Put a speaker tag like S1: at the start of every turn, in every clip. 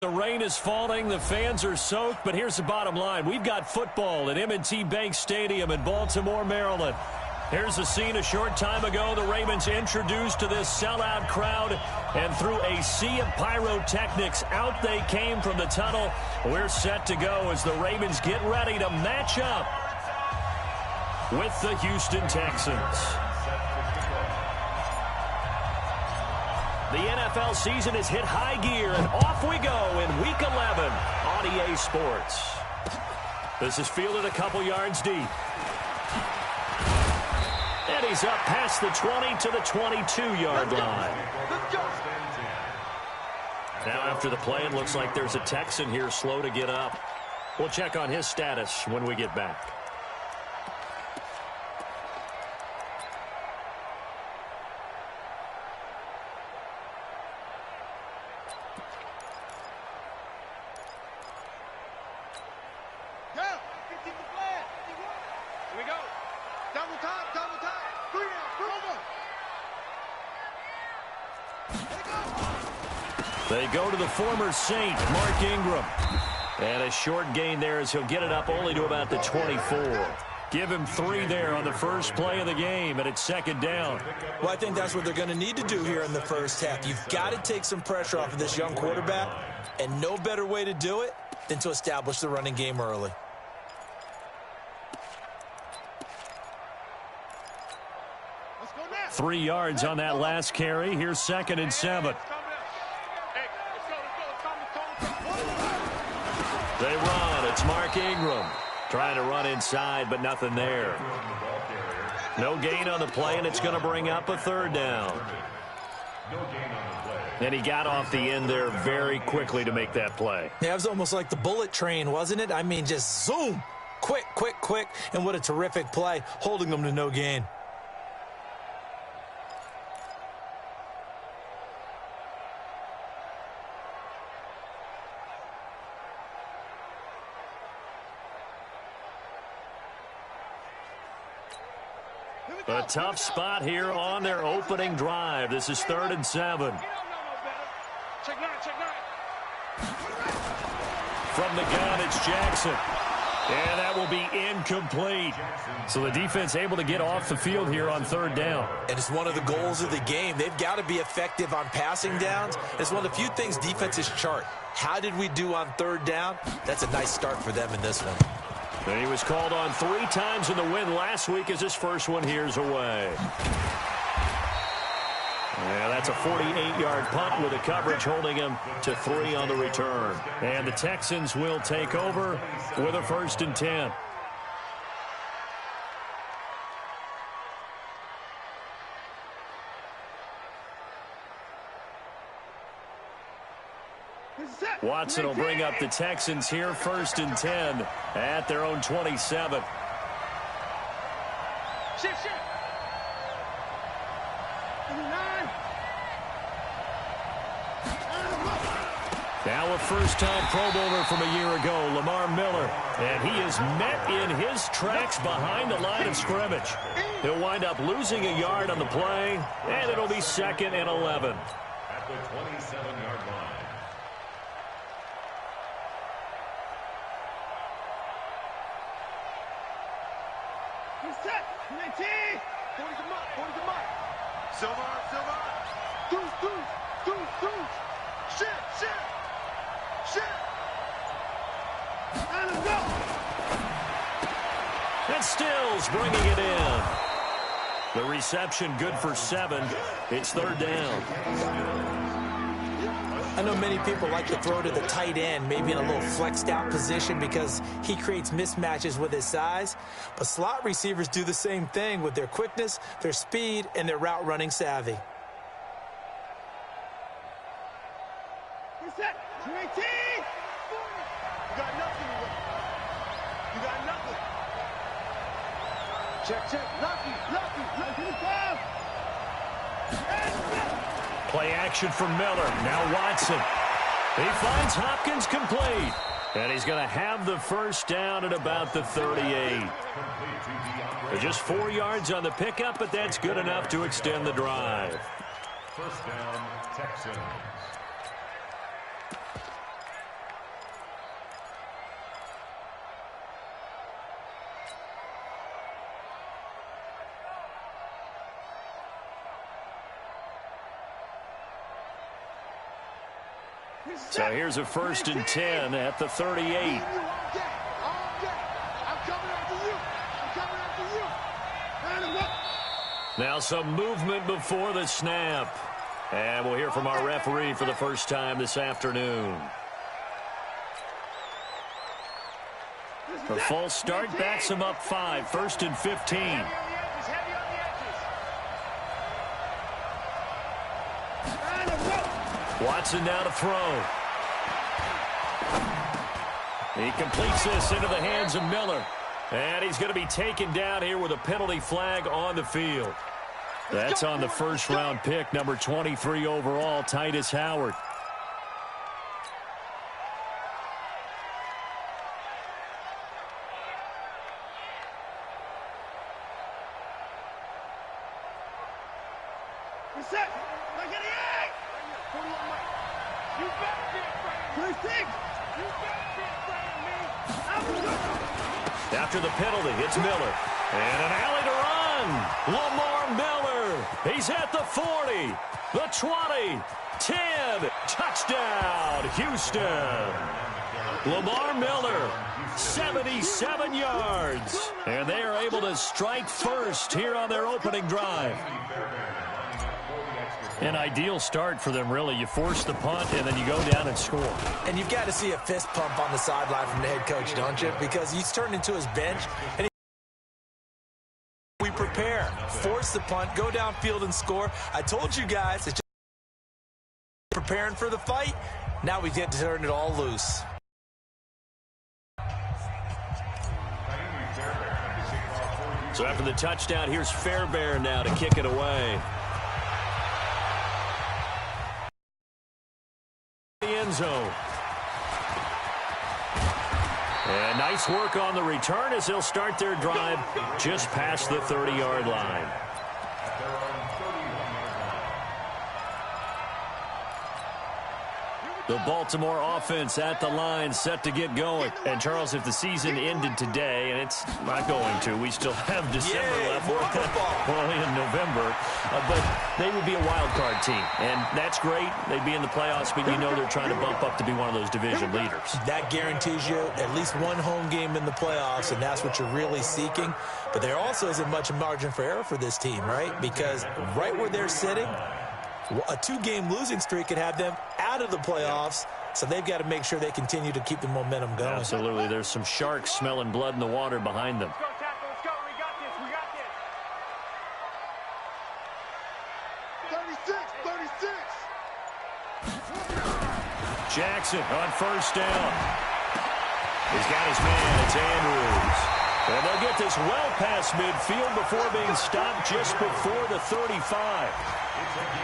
S1: The rain is falling, the fans are soaked, but here's the bottom line. We've got football at M&T Bank Stadium in Baltimore, Maryland. Here's the scene a short time ago. The Ravens introduced to this sellout crowd, and through a sea of pyrotechnics, out they came from the tunnel. We're set to go as the Ravens get ready to match up with the Houston Texans. The NFL season has hit high gear, and off we go in Week 11 on EA Sports. This is fielded a couple yards deep. And he's up past the 20 to the 22-yard line. Now after the play, it looks like there's a Texan here slow to get up. We'll check on his status when we get back. They go to the former Saint, Mark Ingram. And a short gain there as he'll get it up only to about the 24. Give him 3 there on the first play of the game, and it's second down.
S2: Well, I think that's what they're going to need to do here in the first half. You've got to take some pressure off of this young quarterback, and no better way to do it than to establish the running game early.
S3: Let's go now.
S1: 3 yards on that last carry. Here's 2nd and 7. They run. It's Mark Ingram trying to run inside, but nothing there. No gain on the play, and it's going to bring up a 3rd down. And he got off the end there very quickly to make that play.
S2: Yeah, it was almost like the bullet train, wasn't it? I mean, just zoom. Quick, quick, quick. And what a terrific play, holding them to no gain.
S1: A tough spot here on their opening drive. This is 3rd and 7. From the gun, it's Jackson. And that will be incomplete. So the defense able to get off the field here on 3rd down.
S2: And it's one of the goals of the game. They've got to be effective on passing downs. It's one of the few things defenses chart. How did we do on 3rd down? That's a nice start for them in this one.
S1: And he was called on 3 times in the win last week as his first one here's away. Yeah, that's a 48-yard punt with the coverage holding him to 3 on the return. And the Texans will take over with a 1st and 10. Watson will bring up the Texans here, 1st and 10 at their own 27. Now a first-time Pro Bowler from a year ago, Lamar Miller. And he is met in his tracks behind the line of scrimmage. He'll wind up losing a yard on the play, and it'll be 2nd and 11.
S4: At the 27-yard line.
S1: And Stills bringing it in. The reception good for 7. It's 3rd down.
S2: I know many people like to throw to the tight end, maybe in a little flexed out position because he creates mismatches with his size. But slot receivers do the same thing with their quickness, their speed, and their route running savvy.
S1: Play action from Miller. Now Watson. He finds Hopkins complete. And he's going to have the first down at about the 38. Just 4 yards on the pickup, but that's good enough to extend the drive.
S4: First down, Texans.
S1: So here's a 1st and 10 at the 38. Now some movement before the snap. And we'll hear from our referee for the first time this afternoon. The false start backs him up 5, 1st and 15. Watson now to throw. He completes this into the hands of Miller. And he's going to be taken down here with a penalty flag on the field. That's on the first-round pick, number 23 overall, Dthed Howard. After the penalty, it's Miller. And an alley to run. Lamar Miller. He's at the 40, the 20, 10. Touchdown, Houston. Lamar Miller, 77 yards. And they are able to strike first here on their opening drive. An ideal start for them, really. You force the punt, and then you go down and score.
S2: And you've got to see a fist pump on the sideline from the head coach, don't you? Because he's turned into his bench, and we prepare, force the punt, go downfield and score. I told you guys, it's just preparing for the fight. Now we get to turn it all loose.
S1: So after the touchdown, here's Fairbairn now to kick it away. End zone. And nice work on the return as they'll start their drive just past the 30-yard line. The Baltimore offense at the line, set to get going. And, Charles, if the season ended today, and it's not going to, we still have December left. We're only in November. But they would be a wild card team. And that's great. They'd be in the playoffs, but you know they're trying to bump up to be one of those division leaders.
S2: That guarantees you at least one home game in the playoffs, and that's what you're really seeking. But there also isn't much margin for error for this team, right? Because right where they're sitting, a 2-game losing streak could have them out of the playoffs, so they've got to make sure they continue to keep the momentum going.
S1: Absolutely. There's some sharks smelling blood in the water behind them.
S3: Let's go, tackle. Let's go. We got this. We got this. 36.
S1: Jackson on first down. He's got his man. It's Andrews. And they'll get this well past midfield before being stopped just before the 35.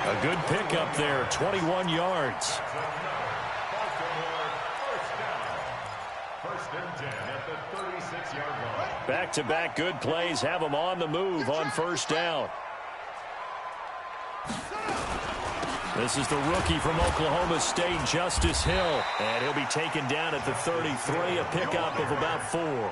S1: A good pickup there, 21 yards. Back-to-back good plays have them on the move on first down. This is the rookie from Oklahoma State, Justice Hill. And he'll be taken down at the 33, a pickup of about 4.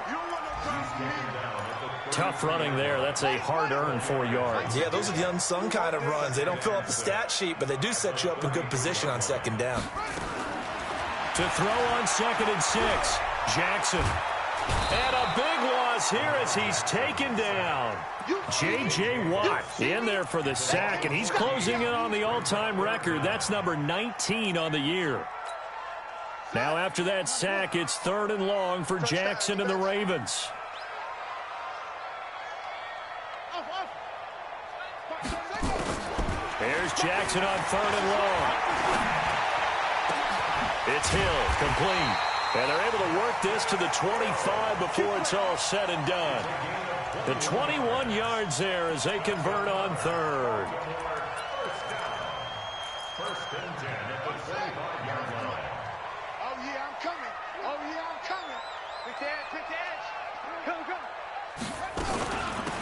S1: Tough running there. That's a hard-earned 4 yards.
S2: Yeah, those are the unsung kind of runs. They don't fill up the stat sheet, but they do set you up in good position on second down.
S1: To throw on 2nd and 6, Jackson. And a big loss here as he's taken down. J.J. Watt in there for the sack, and he's closing in on the all-time record. That's number 19 on the year. Now after that sack, it's 3rd and long for Jackson and the Ravens. Here's Jackson on 3rd and long. It's Hill, complete. And they're able to work this to the 25 before it's all said and done. The 21 yards there as they convert on 3rd.
S4: First and 10 at the 25-yard line.
S3: Oh, yeah, I'm coming. Oh, yeah, I'm coming. Pick the edge. Go.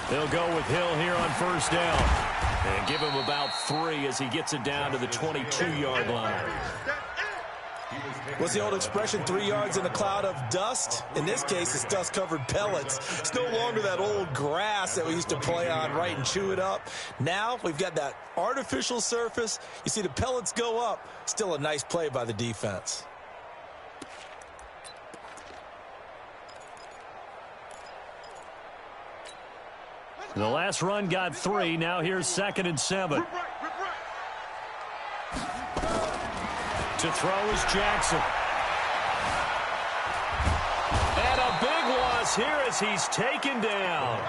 S1: They'll go with Hill here on first down. And give him about 3 as he gets it down to the 22-yard line.
S2: What's the old expression, 3 yards in a cloud of dust? In this case, it's dust-covered pellets. It's no longer that old grass that we used to play on, right, and chew it up. Now we've got that artificial surface. You see the pellets go up. Still a nice play by the defense.
S1: The last run got 3. Now here's 2nd and 7. To throw is Jackson. And a big loss here as he's taken down.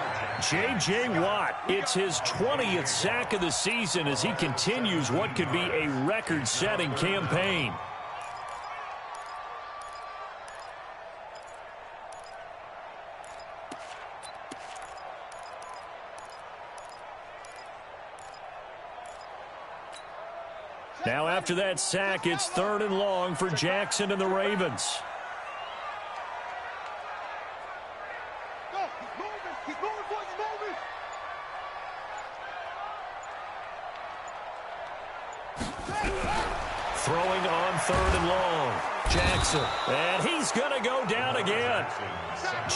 S1: J.J. Watt, it's his 20th sack of the season as he continues what could be a record-setting campaign. Now after that sack, it's 3rd and long for Jackson and the Ravens. Throwing on 3rd and long. Jackson. And he's going to go down again.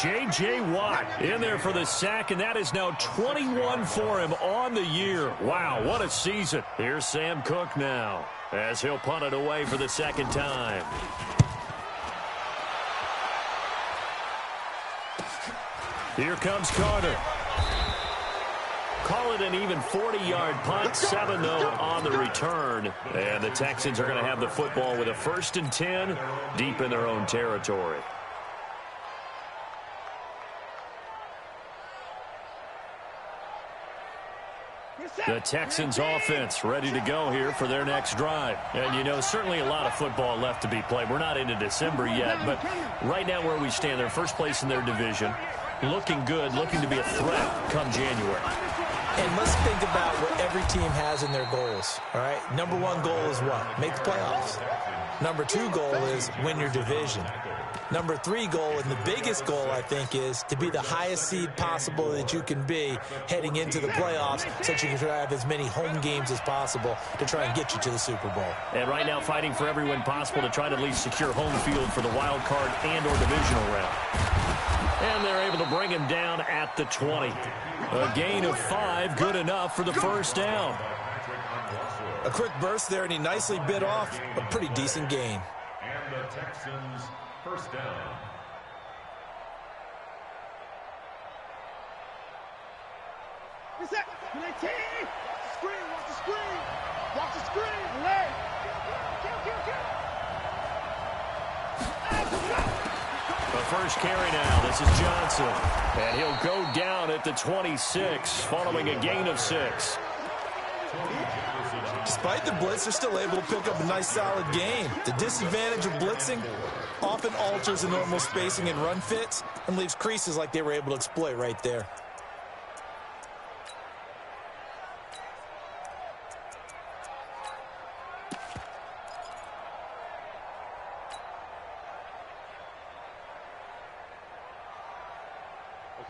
S1: J.J. Watt in there for the sack, and that is now 21 for him on the year. Wow, what a season. Here's Sam Cook now as he'll punt it away for the 2nd time. Here comes Carter. Call it an even 40-yard punt, 7 though on the return. And the Texans are going to have the football with a 1st and 10 deep in their own territory. The Texans offense ready to go here for their next drive. And, you know, certainly a lot of football left to be played. We're not into December yet, but right now where we stand, they're first place in their division. Looking good, looking to be a threat come January.
S2: And let's think about what every team has in their goals, all right? Number 1 goal is what? Make the playoffs. Number 2 goal is win your division. Number 3 goal, and the biggest goal, I think, is to be the highest seed possible that you can be heading into the playoffs so that you can try to have as many home games as possible to try and get you to the Super Bowl.
S1: And right now fighting for every win possible to try to at least secure home field for the wild card and or divisional round. And they're able to bring him down at the 20. A gain of 5, good enough for the 1st down.
S2: A quick burst there, and he nicely bit off a pretty decent gain.
S4: And the Texans' 1st down.
S3: Reset. Screen. Watch the screen. Watch the screen. Leg.
S1: The first carry now. This is Johnson. And he'll go down at the 26 following a gain of 6.
S2: Despite the blitz, they're still able to pick up a nice solid gain. The disadvantage of blitzing often alters the normal spacing and run fits and leaves creases like they were able to exploit right there.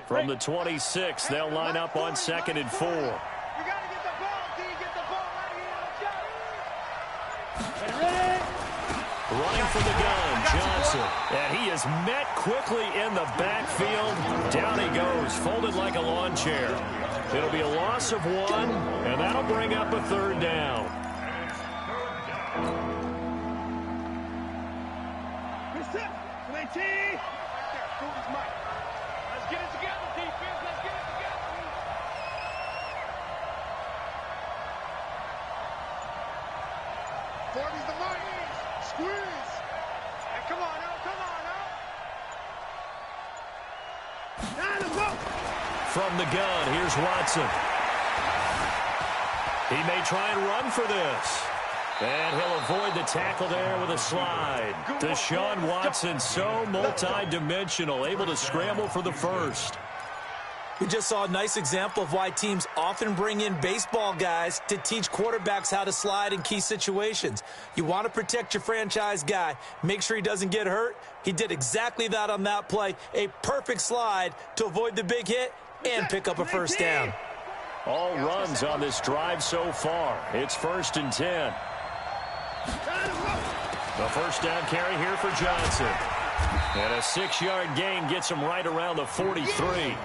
S1: From the 26, they'll line up on 2nd and 4.
S3: You got to get the ball, D. Get the ball out of here. Ready?
S1: Running from the gun, Johnson. And he is met quickly in the backfield. Down he goes, folded like a lawn chair. It'll be a loss of 1, and that'll bring up a 3rd down.
S3: Reset. 20. Let's get it together, defense. Let's get it together. 40's the money. Squeeze. Hey, come on now. Come on now. Now let's go.
S1: From the gun, here's Watson. He may try and run for this. And he'll avoid the tackle there with a slide. Deshaun Watson, so multi-dimensional, able to scramble for the 1st.
S2: We just saw a nice example of why teams often bring in baseball guys to teach quarterbacks how to slide in key situations. You want to protect your franchise guy. Make sure he doesn't get hurt. He did exactly that on that play. A perfect slide to avoid the big hit and pick up a 1st down.
S1: All runs on this drive so far. It's 1st and 10. The first down carry here for Johnson. And a 6-yard gain gets him right around the 43.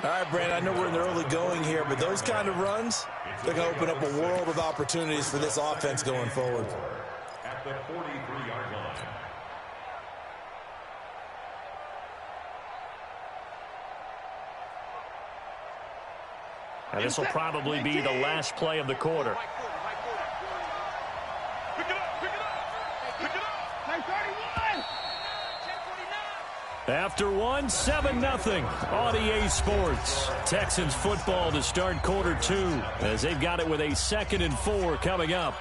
S2: All right, Brandon, I know we're in the early going here, but those kind of runs, they're going to open up a world of opportunities for this offense going forward.
S4: At the 43-yard line.
S1: And this will probably be the last play of the quarter.
S3: Pick it up, pick it up, pick it up. 931.
S1: After 7-0 on EA Sports. Texans football to start quarter 2 as they've got it with a 2nd and 4 coming up.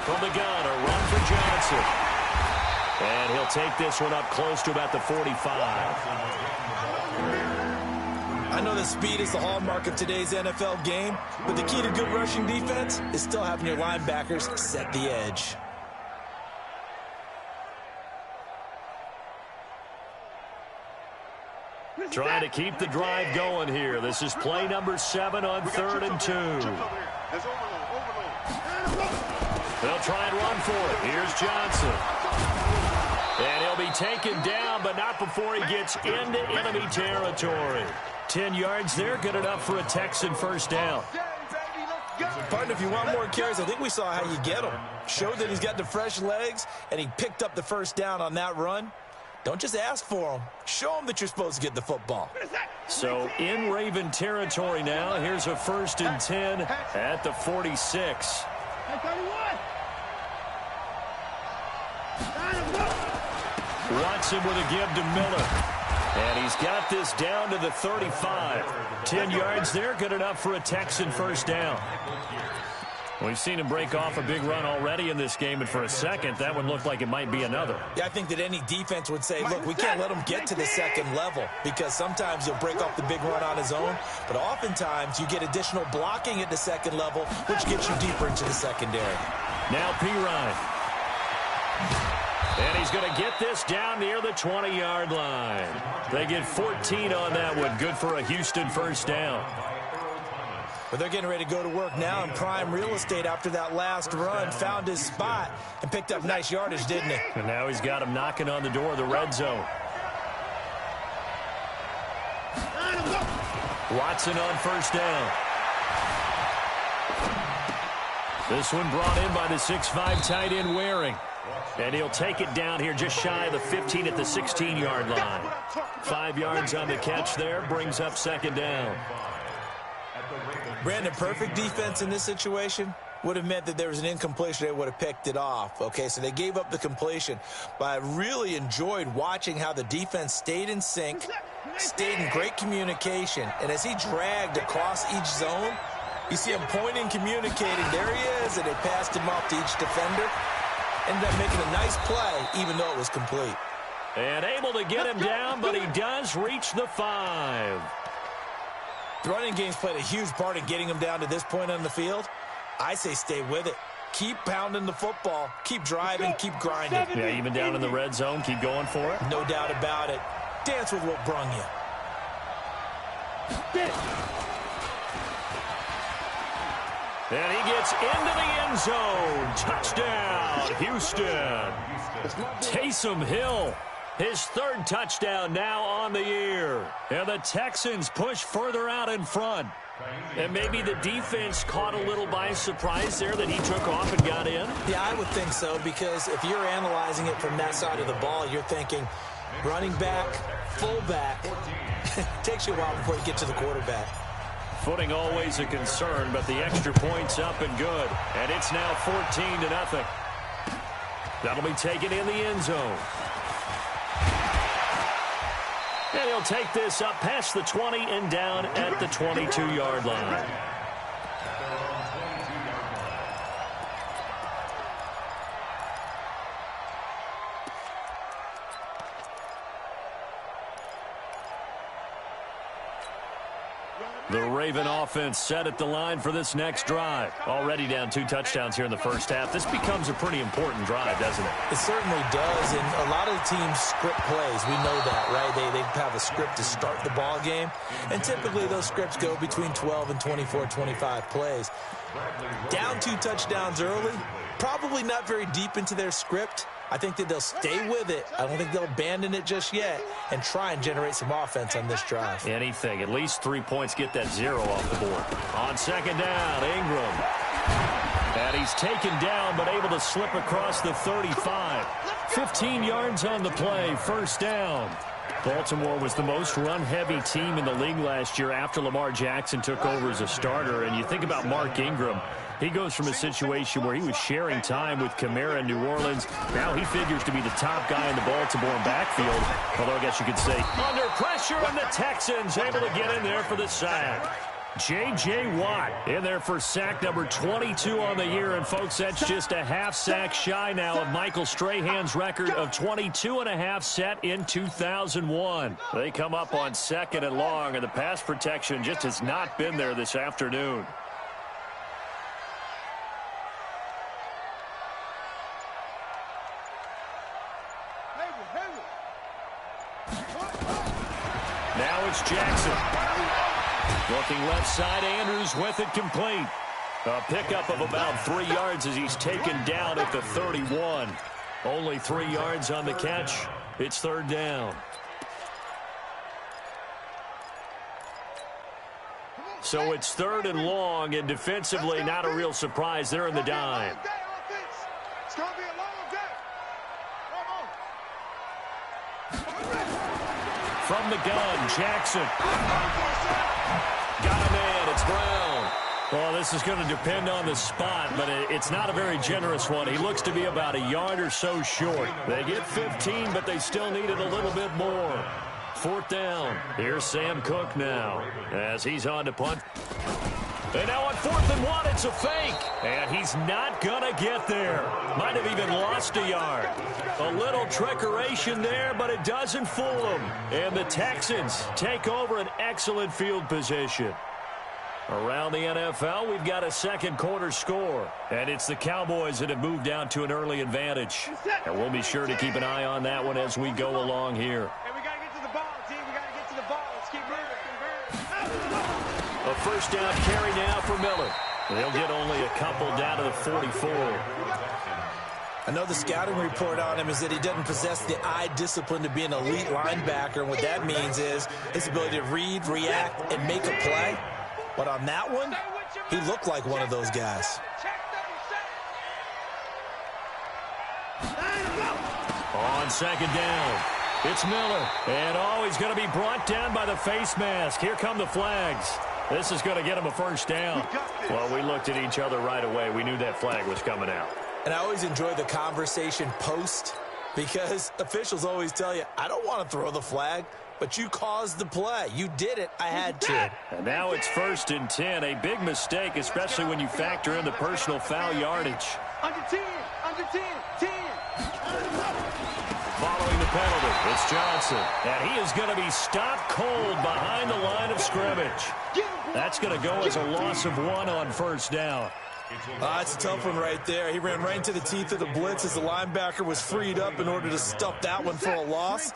S1: From the gun, a run for Johnson. And he'll take this one up close to about the 45.
S2: I know that speed is the hallmark of today's NFL game, but the key to good rushing defense is still having your linebackers set the edge.
S1: Trying to keep the drive going here. This is play number 7 on 3rd and 2. They'll try and run for it. Here's Johnson. And he'll be taken down, but not before he gets into enemy territory. 10 yards there, good enough for a Texan first down.
S2: Partner, if you want more carries, I think we saw how you get them. Showed that he's got the fresh legs, and he picked up the first down on that run. Don't just ask for them. Show them that you're supposed to get the football.
S1: So in Raven territory now. Here's a 1st and 10 at the 46. Watson with a give to Miller. And he's got this down to the 35. 10 yards there, good enough for a Texan first down. We've seen him break off a big run already in this game, and for a second, that one looked like it might be another.
S2: Yeah, I think that any defense would say, look, we can't let him get to the second level, because sometimes he'll break off the big run on his own, but oftentimes you get additional blocking at the second level, which gets you deeper into the secondary.
S1: Now Pirine. And he's going to get this down near the 20-yard line. They get 14 on that one. Good for a Houston first down.
S2: But they're getting ready to go to work now in prime real estate after that last run. Found his spot and picked up nice yardage, didn't he?
S1: And now he's got him knocking on the door of the red zone. Watson on first down. This one brought in by the 6'5" tight end Waring. And he'll take it down here just shy of the 15 at the 16-yard line. 5 yards on the catch there, brings up second down.
S2: Brandon, perfect defense in this situation would have meant that there was an incompletion. They would have picked it off. Okay, so they gave up the completion. But I really enjoyed watching how the defense stayed in sync, stayed in great communication. And as he dragged across each zone, you see him pointing, communicating. There he is, and they passed him off to each defender. Ended up making a nice play, even though it was complete.
S1: And able to get him down, but he does reach the 5.
S2: The running game's played a huge part in getting him down to this point on the field. I say stay with it. Keep pounding the football. Keep driving. Keep grinding.
S1: Yeah, even down in the red zone, keep going for it.
S2: No doubt about it. Dance with what brung you.
S3: Get it.
S1: And he gets into the end zone. Touchdown, Houston. Taysom Hill, his 3rd touchdown now on the year. And the Texans push further out in front. And maybe the defense caught a little by surprise there that he took off and got in.
S2: Yeah, I would think so, because if you're analyzing it from that side of the ball, you're thinking running back, fullback. It takes you a while before you get to the quarterback.
S1: Footing always a concern, but the extra point's up and good. And it's now 14-0. That'll be taken in the end zone. And he'll take this up past the 20 and down at the 22-yard line. The Raven offense set at the line for this next drive. Already down 2 touchdowns here in the first half. This becomes a pretty important drive, doesn't it?
S2: It certainly does, and a lot of the teams script plays. We know that, right? They have a script to start the ball game, and typically those scripts go between 12 and 24, 25 plays. Down 2 touchdowns early, probably not very deep into their script. I think that they'll stay with it. I don't think they'll abandon it just yet and try and generate some offense on this drive.
S1: Anything. At least 3 points, get that 0 off the board. On second down, Ingram. And he's taken down but able to slip across the 35. 15 yards on the play, first down. Baltimore was the most run-heavy team in the league last year after Lamar Jackson took over as a starter. And you think about Mark Ingram. He goes from a situation where he was sharing time with Kamara in New Orleans. Now he figures to be the top guy in the Baltimore backfield. Although I guess you could say under pressure, and the Texans able to get in there for the sack. J.J. Watt in there for sack number 22 on the year. And, folks, that's just a half sack shy now of Michael Strahan's record of 22.5 set in 2001. They come up on second and long, and the pass protection just has not been there this afternoon. Now it's Jackson. Looking left side, Andrews with it complete. A pickup of about 3 yards as he's taken down at the 31. Only 3 yards on the catch. It's third down. So it's third and long, and defensively not a real surprise. They're in the dime.
S3: It's going to be a long day.
S1: From the gun, Jackson. Got a man, it's Brown. Well, this is going to depend on the spot, but it's not a very generous one. He looks to be about a yard or so short. They get 15, but they still need it a little bit more. Fourth down. Here's Sam Cook now as he's on to punt. And now on 4th and 1, it's a fake. And he's not going to get there. Might have even lost a yard. A little trickeration there, but it doesn't fool him. And the Texans take over an excellent field position. Around the NFL, we've got a second quarter score. And it's the Cowboys that have moved down to an early advantage. And we'll be sure to keep an eye on that one as we go along here.
S3: And we got to get to the ball, team. We got to get to the ball. Let's keep moving.
S1: A first down carry now for Miller. They'll get only a couple down to the 44.
S2: I know the scouting report on him is that he doesn't possess the eye discipline to be an elite linebacker. And what that means is his ability to read, react, and make a play. But on that one, he looked like one of those guys.
S1: On second down, it's Miller. And, he's going to be brought down by the face mask. Here come the flags. This is going to get him a first down. Well, we looked at each other right away. We knew that flag was coming out.
S2: And I always enjoy the conversation post because officials always tell you, I don't want to throw the flag, but you caused the play. You did it. I had to.
S1: And now it's 1st and 10. A big mistake, especially when you factor in the personal foul yardage.
S3: Under 10, 10.
S1: Following the penalty, it's Johnson. And he is going to be stopped cold behind the line of scrimmage. That's going to go as a loss of 1 on first down.
S2: It's a tough one right there. He ran right into the teeth of the blitz as the linebacker was freed up in order to stuff that one for a loss.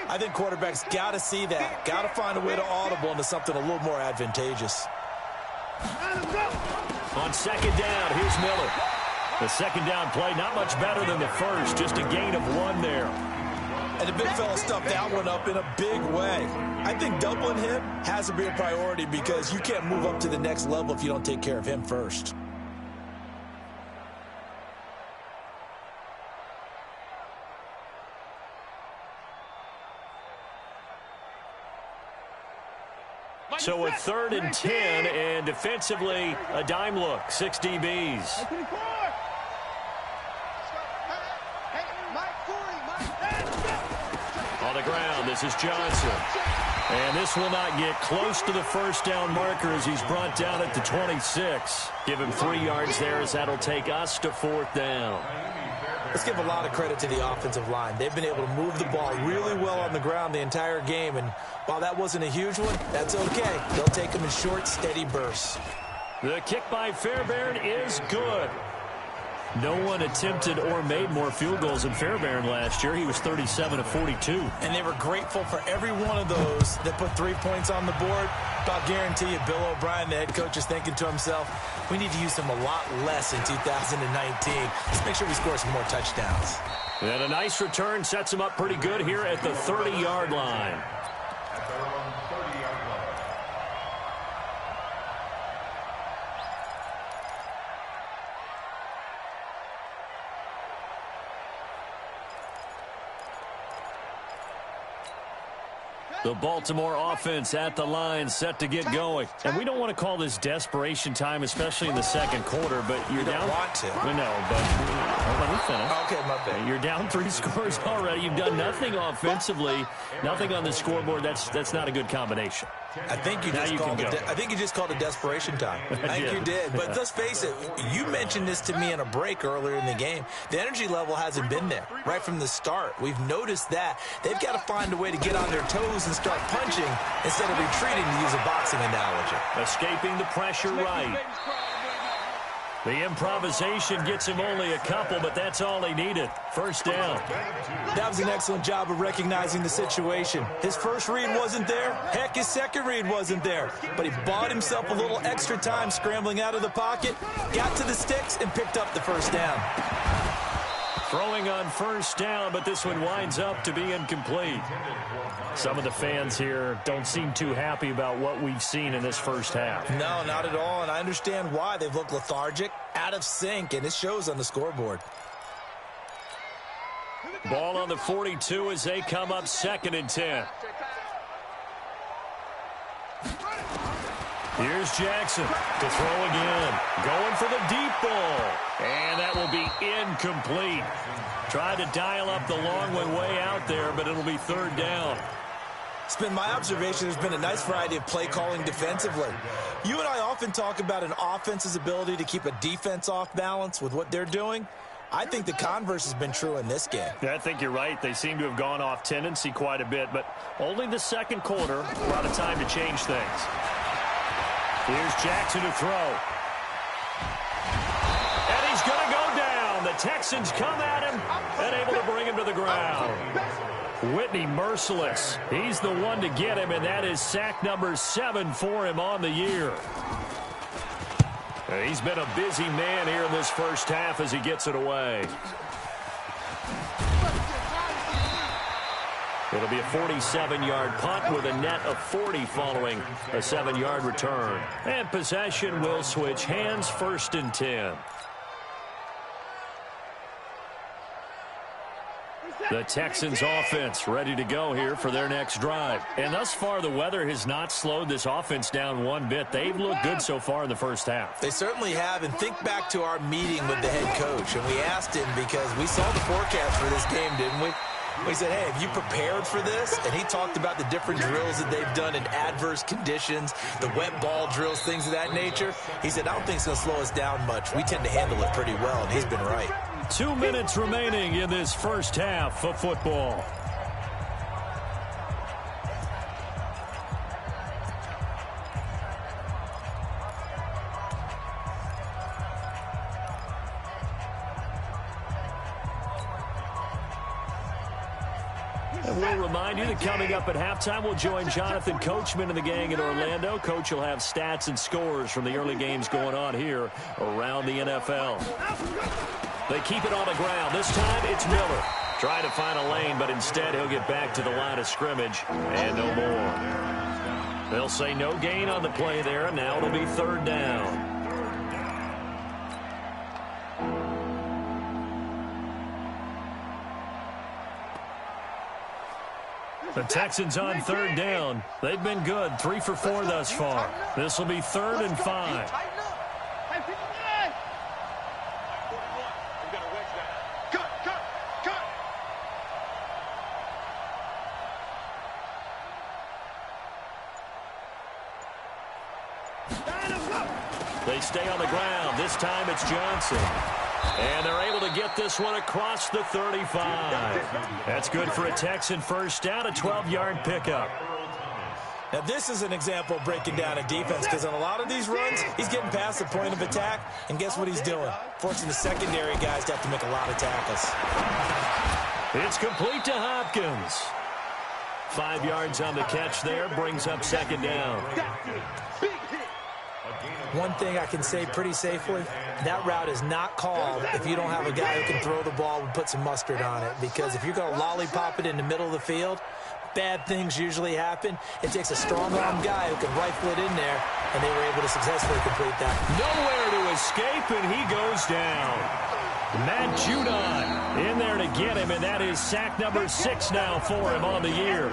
S2: I think quarterbacks got to see that. Got to find a way to audible into something a little more advantageous.
S1: On second down, here's Miller. The second down play, not much better than the first, just a gain of 1 there.
S2: And the big fella stuffed that one up in a big way. I think doubling him has to be a priority because you can't move up to the next level if you don't take care of him first.
S1: So a 3rd and 10, and defensively, a dime look, 6 DBs. On the ground, this is Johnson. And this will not get close to the first down marker as he's brought down at the 26. Give him 3 yards there as that'll take us to 4th down.
S2: Let's give a lot of credit to the offensive line. They've been able to move the ball really well on the ground the entire game, and while that wasn't a huge one, that's okay. They'll take them in short, steady bursts.
S1: The kick by Fairbairn is good. No one attempted or made more field goals than Fairbairn last year. He was 37 of 42.
S2: And they were grateful for every one of those that put 3 points on the board. But I'll guarantee you, Bill O'Brien, the head coach, is thinking to himself, we need to use him a lot less in 2019. Let's make sure we score some more touchdowns.
S1: And a nice return sets him up pretty good here at the 30-yard line. The Baltimore offense at the line, set to get going. And we don't want to call this desperation time, especially in the second quarter, but you're down.
S2: You don't want to.
S1: We know, but let me finish.
S2: Okay, my bad.
S1: You're down 3 scores already. You've done nothing offensively, nothing on the scoreboard. That's not a good combination.
S2: I think you just called it desperation time. I think you did. But let's face it, you mentioned this to me in a break earlier in the game. The energy level hasn't been there right from the start. We've noticed that. They've got to find a way to get on their toes and start punching instead of retreating, to use a boxing analogy.
S1: Escaping the pressure right. The improvisation gets him only a couple, but that's all he needed. First down.
S2: That was an excellent job of recognizing the situation. His first read wasn't there. Heck, his second read wasn't there. But he bought himself a little extra time scrambling out of the pocket, got to the sticks, and picked up the first down.
S1: Throwing on first down, but this one winds up to be incomplete. Some of the fans here don't seem too happy about what we've seen in this first half.
S2: No, not at all, and I understand why. They've looked lethargic, out of sync, and it shows on the scoreboard.
S1: Ball on the 42 as they come up 2nd and 10. Here's Jackson to throw again. Going for the deep ball. And that will be incomplete. Tried to dial up the long one way out there, but it'll be 3rd down.
S2: It's been my observation there's been a nice variety of play calling defensively. You and I often talk about an offense's ability to keep a defense off balance with what they're doing. I think the converse has been true in this game.
S1: Yeah, I think you're right. They seem to have gone off tendency quite a bit, but only the second quarter, a lot of time to change things. Here's Jackson to throw. And he's going to go down. The Texans come at him and able to bring him to the ground. Whitney merciless. He's the one to get him, and that is sack number 7 for him on the year. And he's been a busy man here in this first half as he gets it away. It'll be a 47-yard punt with a net of 40 following a 7-yard return. And possession will switch hands, 1st and 10. The Texans offense ready to go here for their next drive. And thus far, the weather has not slowed this offense down one bit. They've looked good so far in the first half.
S2: They certainly have. And think back to our meeting with the head coach. And we asked him because we saw the forecast for this game, didn't we? We said, hey, have you prepared for this? And he talked about the different drills that they've done in adverse conditions, the wet ball drills, things of that nature. He said, I don't think it's going to slow us down much. We tend to handle it pretty well, and he's been right.
S1: 2 minutes remaining in this first half of football. And we'll remind you that coming up at halftime, we'll join Jonathan Coachman and the gang in Orlando. Coach will have stats and scores from the early games going on here around the NFL. They keep it on the ground. This time it's Miller. Trying to find a lane, but instead he'll get back to the line of scrimmage and no more. They'll say no gain on the play there, and now it'll be 3rd down. The Texans on 3rd down. They've been good, 3 for 4 thus far. This will be 3rd and 5. They stay on the ground. This time it's Johnson. And they're able to get this one across the 35. That's good for a Texan first down, a 12-yard pickup.
S2: Now, this is an example of breaking down a defense, because on a lot of these runs, he's getting past the point of attack, and guess what he's doing? Forcing the secondary guys to have to make a lot of tackles.
S1: It's complete to Hopkins. 5 yards on the catch there, brings up second down.
S2: One thing I can say pretty safely, that route is not called if you don't have a guy who can throw the ball and put some mustard on it, because if you're going to lollipop it in the middle of the field, bad things usually happen. It takes a strong-arm guy who can rifle it in there, and they were able to successfully complete that.
S1: Nowhere to escape, and he goes down. Matt Judon in there to get him, and that is sack number 6 now for him on the year.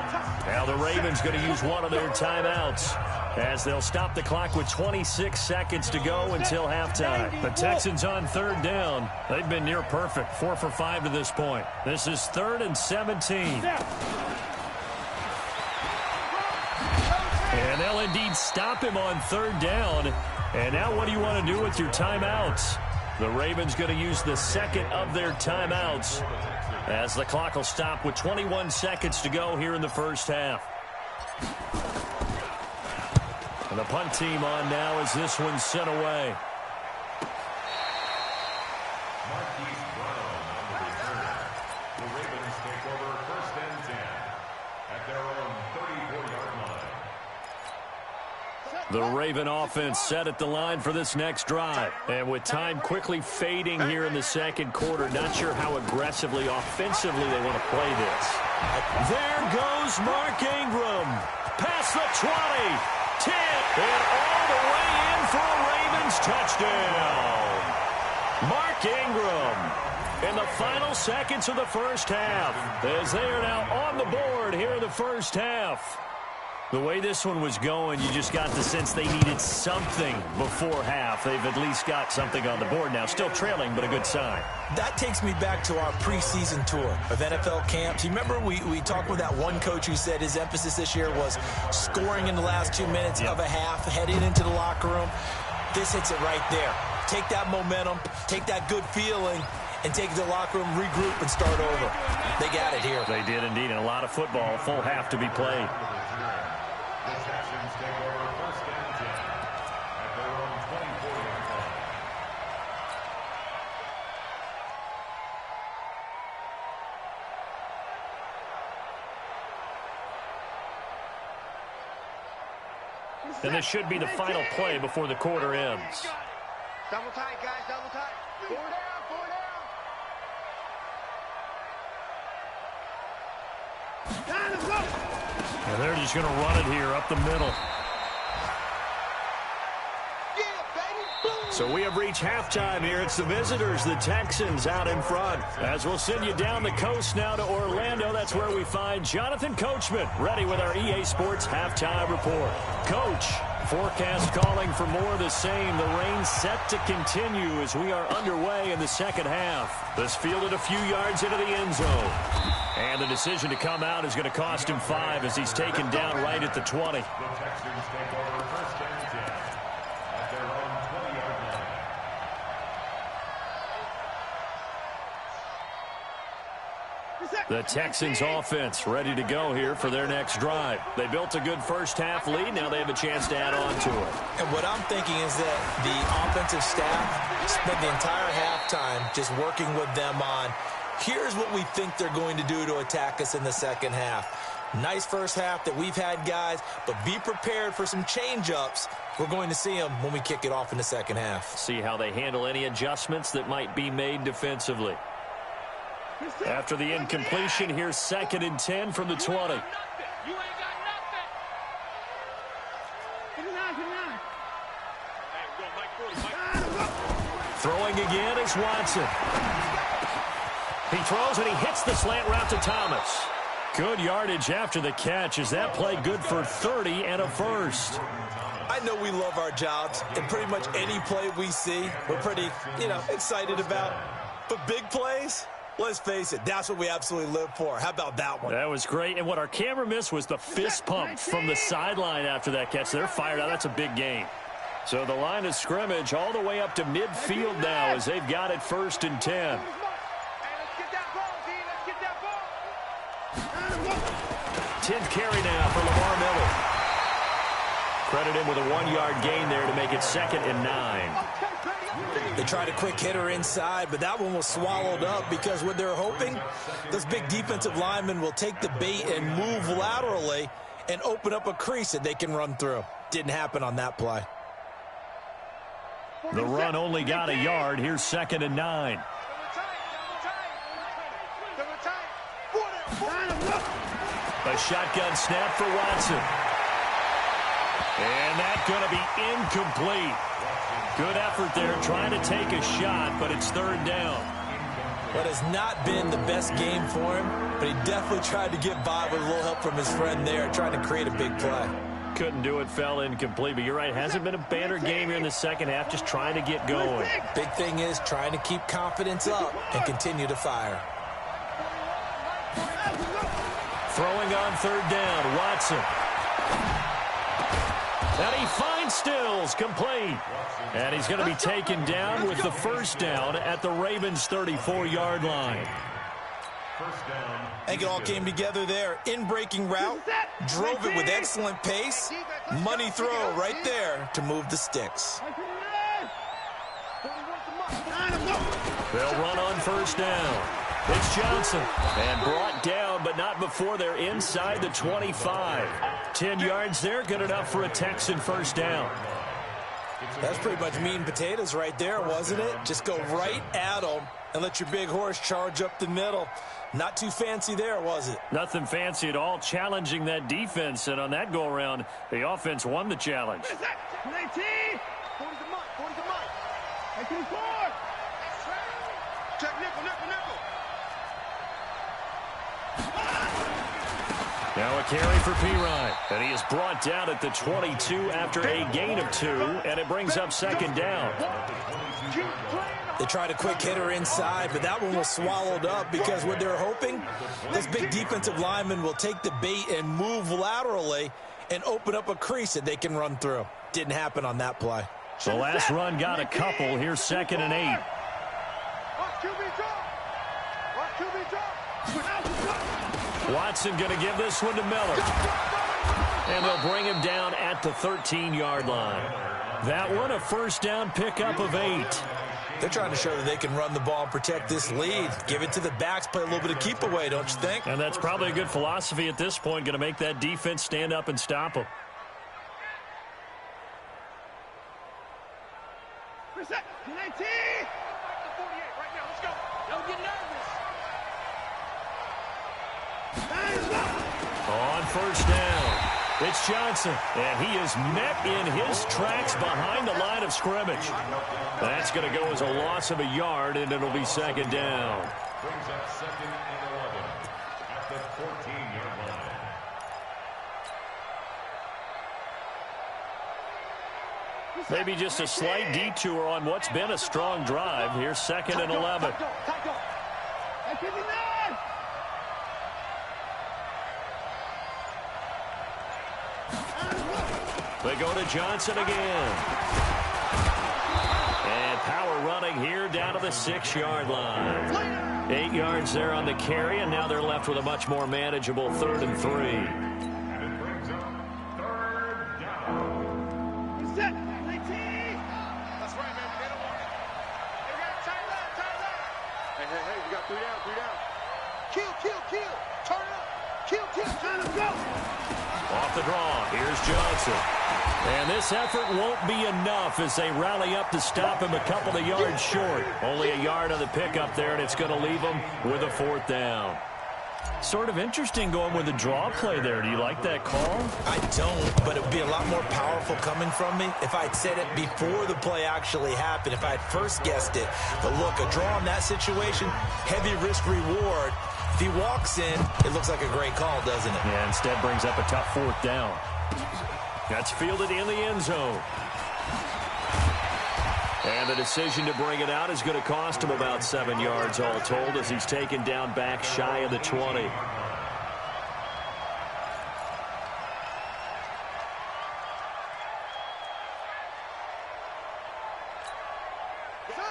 S1: Now the Ravens going to use one of their timeouts, as they'll stop the clock with 26 seconds to go until halftime. The Texans on third down. They've been near perfect, 4 for 5 to this point. This is 3rd and 17. And they'll indeed stop him on third down. And now what do you want to do with your timeouts? The Ravens going to use the second of their timeouts, as the clock will stop with 21 seconds to go here in the first half. And the punt team on now as this one's sent away.
S4: The Ravens take over 1st and 10 at their own 34-yard line.
S1: The Raven offense set at the line for this next drive. And with time quickly fading here in the second quarter, not sure how aggressively, offensively they want to play this. There goes Mark Ingram. Past the 20, 10, and all the way in for a Ravens touchdown. Mark Ingram in the final seconds of the first half, as they are now on the board here in the first half. The way this one was going, you just got the sense they needed something before half. They've at least got something on the board now. Still trailing, but a good sign.
S2: That takes me back to our preseason tour of NFL camps. You remember we talked with that one coach who said his emphasis this year was scoring in the last 2 minutes of a half, heading into the locker room. This hits it right there. Take that momentum, take that good feeling, and take it to the locker room, regroup, and start over. They got it here.
S1: They did indeed, and a lot of football, full half to be played.
S4: The Texans take over 1st and 10 at their own 24-yard line.
S1: And this should be the final play before the quarter ends.
S3: Double tight, guys, double tight. 4 down, 4 down. Time to go.
S1: And they're just going to run it here up the middle. So we have reached halftime here. It's the visitors, the Texans, out in front. As we'll send you down the coast now to Orlando. That's where we find Jonathan Coachman, ready with our EA Sports halftime report. Coach, forecast calling for more of the same. The rain set to continue as we are underway in the second half. This fielded a few yards into the end zone. And the decision to come out is going to cost him 5 as he's taken down right at the 20.
S4: The Texans take over 1st and 10 at their own 20-yard line.
S1: The Texans offense ready to go here for their next drive. They built a good first half lead. Now they have a chance to add on to it.
S2: And what I'm thinking is that the offensive staff spent the entire halftime just working with them on, here's what we think they're going to do to attack us in the second half. Nice first half that we've had, guys, but be prepared for some change-ups. We're going to see them when we kick it off in the second half.
S1: See how they handle any adjustments that might be made defensively. After the incompletion, here's 2nd and 10 from the 20.
S3: You ain't got nothing.
S1: Throwing again is Watson. He throws and he hits the slant route to Thomas. Good yardage after the catch. Is that play good for 30 and a first?
S2: I know we love our jobs, and pretty much any play we see, we're pretty, excited about. But big plays, let's face it, that's what we absolutely live for. How about that one?
S1: That was great. And what our camera missed was the fist pump from the sideline after that catch. They're fired out. That's a big game. So the line of scrimmage all the way up to midfield now as they've got it 1st and 10. 10th carry now for Lamar Miller. Credit him with a 1-yard gain there to make it 2nd and 9.
S2: They tried a quick hitter inside, but that one was swallowed up because what they're hoping, those big defensive linemen will take the bait and move laterally and open up a crease that they can run through. Didn't happen on that play.
S1: The run only got a yard. Here's 2nd and 9. A shotgun snap for Watson. And that's going to be incomplete. Good effort there trying to take a shot, but it's 3rd down.
S2: That has not been the best game for him, but he definitely tried to get by with a little help from his friend there, trying to create a big play.
S1: Couldn't do it, fell incomplete, but you're right. Hasn't been a banner game here in the second half, just trying to get going.
S2: Big thing is trying to keep confidence up and continue to fire.
S1: Throwing on 3rd down, Watson. And he finds Stills, complete. And he's going to be taken down with the 1st down at the Ravens' 34-yard line.
S2: I think it all came together there. In-breaking route, drove it with excellent pace. Money throw right there to move the sticks.
S1: They'll run on 1st down. It's Johnson. And brought down, but not before they're inside the 25. 10 yards there, good enough for a Texan 1st down.
S2: That's pretty much meat and potatoes right there, wasn't it? Just go right at them and let your big horse charge up the middle. Not too fancy there, was it?
S1: Nothing fancy at all, challenging that defense. And on that go-around, the offense won the challenge.
S3: 19. 40 the mark. 40 the mark. 19-4. Check nickel.
S1: Now a carry for P-Ryan. And he is brought down at the 22 after a gain of 2. And it brings up 2nd down.
S2: They tried a quick hitter inside, but that one was swallowed up because what they're hoping, those big defensive linemen will take the bait and move laterally and open up a crease that they can run through. Didn't happen on that play.
S1: The last run got a couple. Here's 2nd and 8. Watson going to give this one to Miller. And they'll bring him down at the 13-yard line. That one a 1st down pickup of 8.
S2: They're trying to show that they can run the ball and protect this lead. Give it to the backs, play a little bit of keep away, don't you think?
S1: And that's probably a good philosophy at this point, going to make that defense stand up and stop them.
S3: Reset. 19. 48 right now. Let's go. Don't get nervous.
S1: On 1st down, it's Johnson, and he is met in his tracks behind the line of scrimmage. That's going to go as a loss of a yard, and it'll be 2nd down.
S4: Brings up 2nd and 11 at the 14-yard line.
S1: Maybe just a slight detour on what's been a strong drive. Here's 2nd and 11. They go to Johnson again. And power running here down to the 6-yard line. 8 yards there on the carry, and now they're left with a much more manageable 3rd and 3.
S4: And it brings up 3rd down.
S3: Reset. 19. That's right, man. They don't want it. They got tight left. Hey, we got 3 down. Kill. Turn it up. Kill. Time to go.
S1: Off the draw, here's Johnson. And this effort won't be enough as they rally up to stop him a couple of yards short. Only a yard on the pickup there, and it's going to leave him with a 4th down. Sort of interesting going with the draw play there. Do you like that call?
S2: I don't, but it would be a lot more powerful coming from me if I'd said it before the play actually happened, if I had first guessed it. But look, a draw in that situation, heavy risk reward. If he walks in, it looks like a great call, doesn't it?
S1: Yeah, instead brings up a tough 4th down. That's fielded in the end zone. And the decision to bring it out is going to cost him about 7 yards all told as he's taken down back shy of the 20.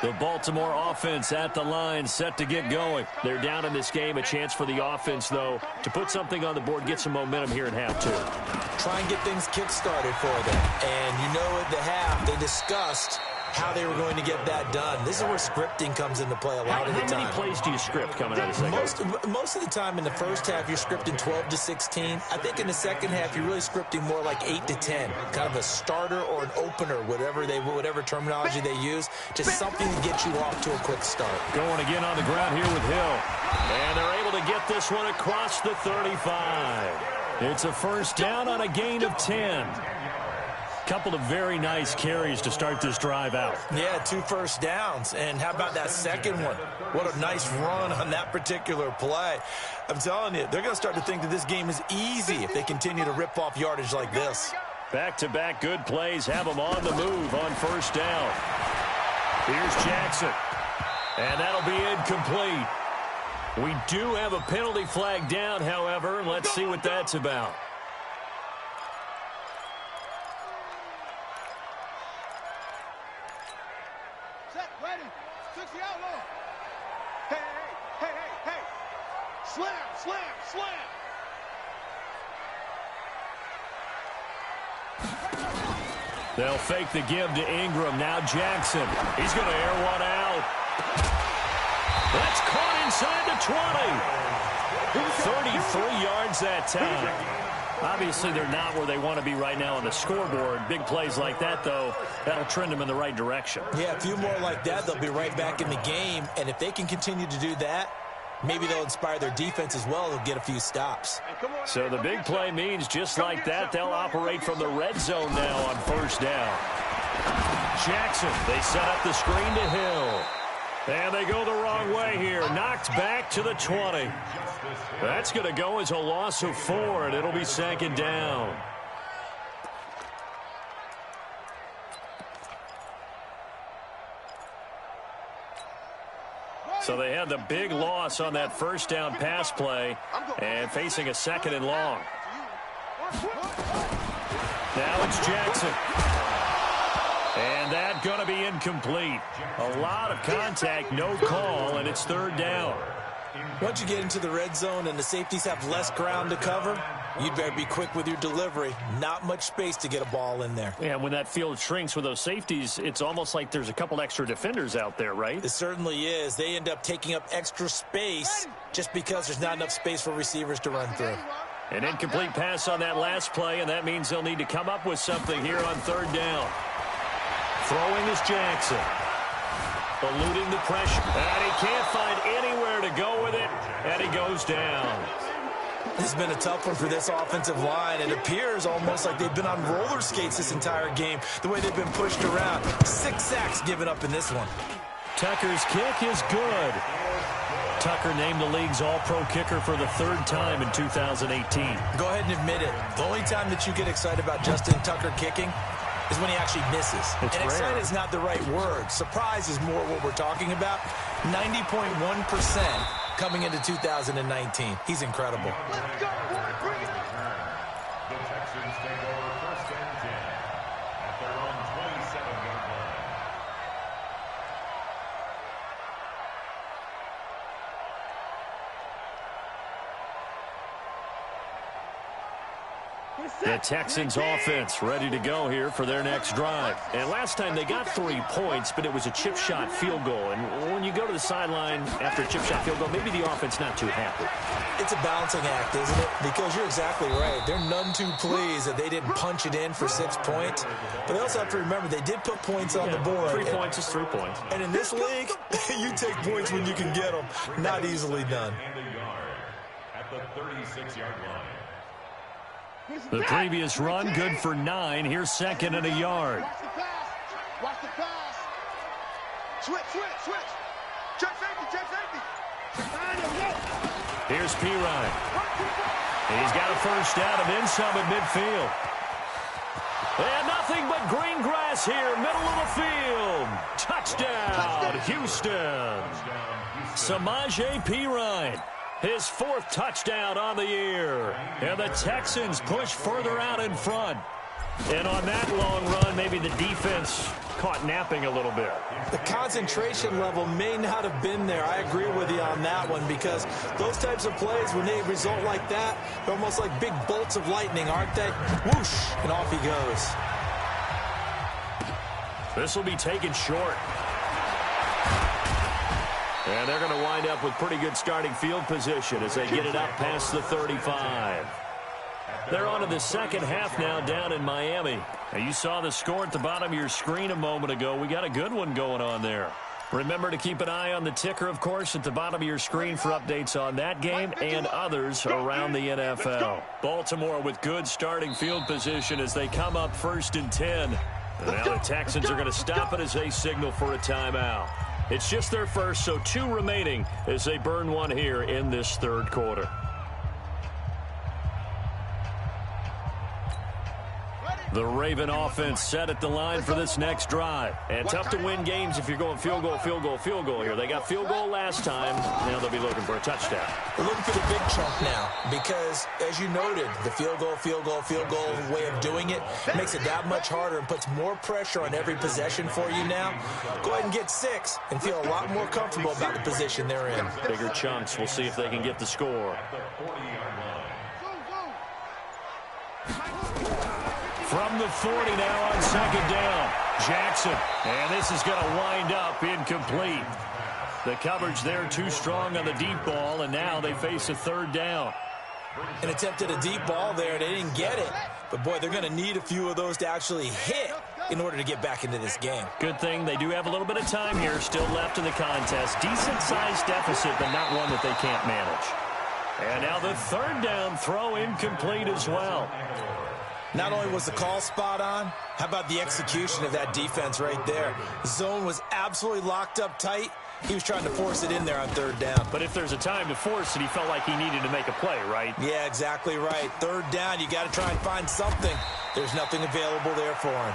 S1: The Baltimore offense at the line, set to get going. They're down in this game. A chance for the offense, though, to put something on the board, get some momentum here in half two.
S2: Try and get things kick-started for them. And you know at the half, they discussed how they were going to get that done. This is where scripting comes into play a lot of the time.
S1: How many plays do you script coming out of the second?
S2: Most of the time in the first half, you're scripting 12 to 16. I think in the second half, you're really scripting more like 8 to 10. Kind of a starter or an opener, whatever terminology they use. Just something to get you off to a quick start.
S1: Going again on the ground here with Hill. And they're able to get this one across the 35. It's a first down on a gain of 10. Couple of very nice carries to start this drive out.
S2: Yeah, 2 first downs. And how about that second one? What a nice run on that particular play. I'm telling you, they're going to start to think that this game is easy if they continue to rip off yardage like this.
S1: Back-to-back good plays have them on the move on first down. Here's Jackson. And that'll be incomplete. We do have a penalty flag down, however. Let's see what that's about. They'll fake the give to Ingram. Now Jackson. He's going to air one out. That's caught inside the 20. 33 yards that time. Obviously, they're not where they want to be right now on the scoreboard. Big plays like that, though, that'll trend them in the right direction.
S2: Yeah, a few more like that, they'll be right back in the game. And if they can continue to do that, maybe they'll inspire their defense as well. They'll get a few stops.
S1: So the big play means just like that, they'll operate from the red zone now on first down. Jackson, they set up the screen to Hill. And they go the wrong way here. Knocked back to the 20. That's going to go as a loss of 4, and it'll be second down. So they had the big loss on that first down pass play and facing a second and long. Now it's Jackson. And that going to be incomplete. A lot of contact, no call, and it's third down.
S2: Once you get into the red zone and the safeties have less ground to cover, you'd better be quick with your delivery. Not much space to get a ball in there.
S1: Yeah, when that field shrinks with those safeties, it's almost like there's a couple extra defenders out there, right?
S2: It certainly is. They end up taking up extra space just because there's not enough space for receivers to run through.
S1: An incomplete pass on that last play, and that means they'll need to come up with something here on third down. Throwing is Jackson. Eluding the pressure. And he can't find anywhere to go with it, and he goes down.
S2: This has been a tough one for this offensive line. It appears almost like they've been on roller skates this entire game, the way they've been pushed around. 6 sacks given up in this one.
S1: Tucker's kick is good. Tucker named the league's all-pro kicker for the 3rd time in 2018.
S2: Go ahead and admit it. The only time that you get excited about Justin Tucker kicking is when he actually misses.
S1: It's
S2: and
S1: rare.
S2: excited is not the right word. Surprise is more what we're talking about. 90.1% coming into 2019. He's incredible.
S3: Let's go, boy. Bring it on.
S4: The Texans take over first and 10 at their own 27-yard line.
S1: The Texans offense ready to go here for their next drive. And last time they got 3 points, but it was a chip shot field goal. And when you go to the sideline after a chip shot field goal, maybe the offense not too happy.
S2: It's a balancing act, isn't it? Because you're exactly right. They're none too pleased that they didn't punch it in for 6 points. But they also have to remember they did put points on the board.
S1: 3 points is 3 points.
S2: And in this league, you take points when you can get them. Not easily done.
S4: And a yard at the 36-yard line.
S1: The previous run, good for 9. Here's 2nd and a yard.
S3: Watch the pass. Watch the pass. Switch. Check safety.
S1: Here's Pirine. He's got a first down and then some at midfield. And nothing but green grass here, middle of the field. Touchdown, Houston. Samaje Pirine. His 4th touchdown on the year. And the Texans push further out in front. And on that long run, maybe the defense caught napping a little bit.
S2: The concentration level may not have been there. I agree with you on that one, because those types of plays, when they result like that, they're almost like big bolts of lightning, aren't they? Whoosh, and off he goes.
S1: This will be taken short. And they're going to wind up with pretty good starting field position as they get it up past the 35. They're on to the second half now down in Miami. Now, you saw the score at the bottom of your screen a moment ago. We got a good one going on there. Remember to keep an eye on the ticker, of course, at the bottom of your screen for updates on that game and others around the NFL. Baltimore with good starting field position as they come up 1st and 10. And now the Texans are going to stop it as they signal for a timeout. It's just their first, so 2 remaining as they burn one here in this third quarter. The Raven offense set at the line for this next drive. And tough to win games if you're going field goal, field goal, field goal here. They got field goal last time. Now they'll be looking for a touchdown.
S2: They're looking for the big chunk now because, as you noted, the field goal way of doing it makes it that much harder and puts more pressure on every possession for you now. Go ahead and get 6 and feel a lot more comfortable about the position they're in.
S1: Bigger chunks. We'll see if they can get the score. From the 40 now on second down. Jackson. And this is going to wind up incomplete. The coverage there too strong on the deep ball, and now they face a third down.
S2: An attempt at a deep ball there. They didn't get it. But, boy, they're going to need a few of those to actually hit in order to get back into this game.
S1: Good thing they do have a little bit of time here still left in the contest. Decent-sized deficit, but not one that they can't manage. And now the third down throw incomplete as well.
S2: Not only was the call spot on, how about the execution of that defense right there? The zone was absolutely locked up tight. He was trying to force it in there on third down.
S1: But if there's a time to force it, he felt like he needed to make a play, right?
S2: Yeah, exactly right. Third down, you got to try and find something. There's nothing available there for him.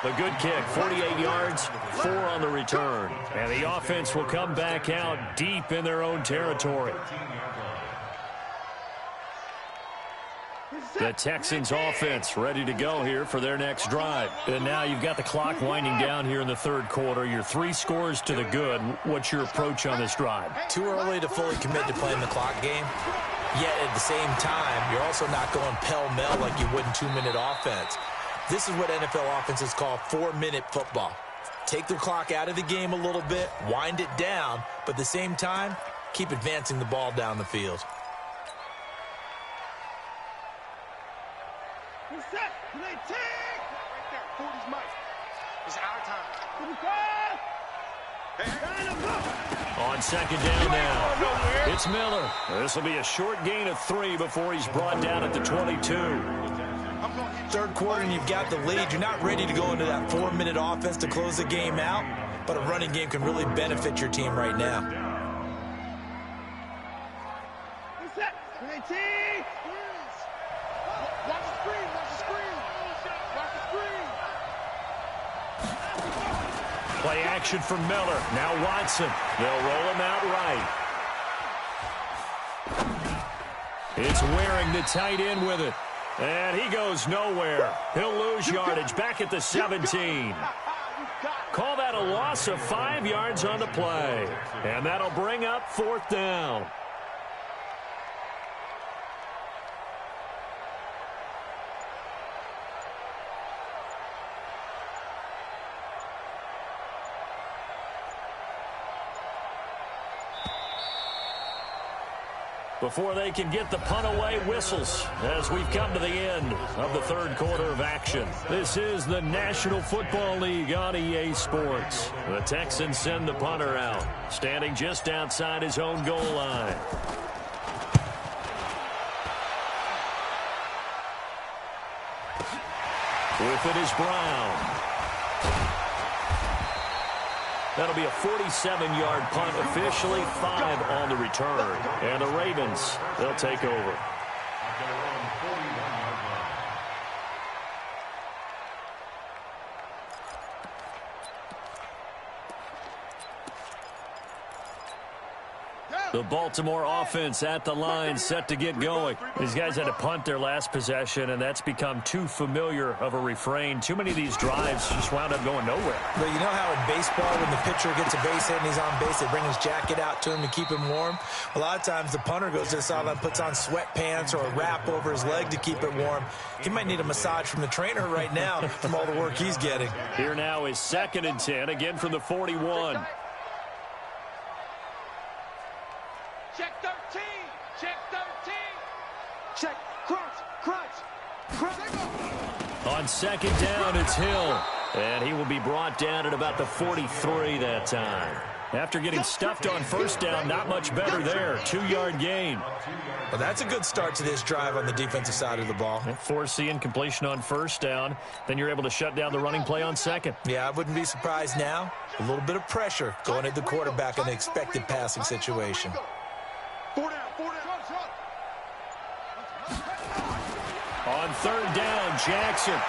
S1: A good kick, 48 yards, 4 on the return. And the offense will come back out deep in their own territory. The Texans offense ready to go here for their next drive. And now you've got the clock winding down here in the third quarter. Your 3 scores to the good. What's your approach on this drive?
S2: Too early to fully commit to playing the clock game. Yet at the same time, you're also not going pell-mell like you would in 2-minute offense. This is what NFL offenses call 4-minute football. Take the clock out of the game a little bit, wind it down, but at the same time, keep advancing the ball down the field.
S1: On second down now, it's Miller. This will be a short gain of 3 before he's brought down at the 22.
S2: Third quarter and you've got the lead. You're not ready to go into that 4-minute offense to close the game out, but a running game can really benefit your team right now.
S1: Play action from Miller. Now Watson. They'll roll him out right. It's Waring, the tight end, with it. And he goes nowhere. He'll lose yardage back at the 17. Call that a loss of 5 yards on the play. And that'll bring up 4th down. Before they can get the punt away, whistles as we've come to the end of the third quarter of action. This is the National Football League on EA Sports. The Texans send the punter out, standing just outside his own goal line. With it is Brown. That'll be a 47-yard punt, officially 5 on the return. And the Ravens, they'll take over. The Baltimore offense at the line, set to get going. These guys had to punt their last possession, and that's become too familiar of a refrain. Too many of these drives just wound up going nowhere.
S2: But you know how in baseball, when the pitcher gets a base hit and he's on base, they bring his jacket out to him to keep him warm? A lot of times the punter goes to the sideline, puts on sweatpants or a wrap over his leg to keep it warm. He might need a massage from the trainer right now from all the work he's getting.
S1: Here now is 2nd and 10, again from the 41.
S3: Check 13. Check 13. Check. Crunch.
S1: On 2nd down, it's Hill. And he will be brought down at about the 43 that time. After getting stuffed on 1st down, not much better there. 2-yard gain.
S2: Well, that's a good start to this drive on the defensive side of the ball.
S1: Forcing incompletion on 1st down. Then you're able to shut down the running play on 2nd.
S2: Yeah, I wouldn't be surprised now. A little bit of pressure going at the quarterback in an expected passing situation.
S3: 4 down.
S1: On 3rd down, Jackson.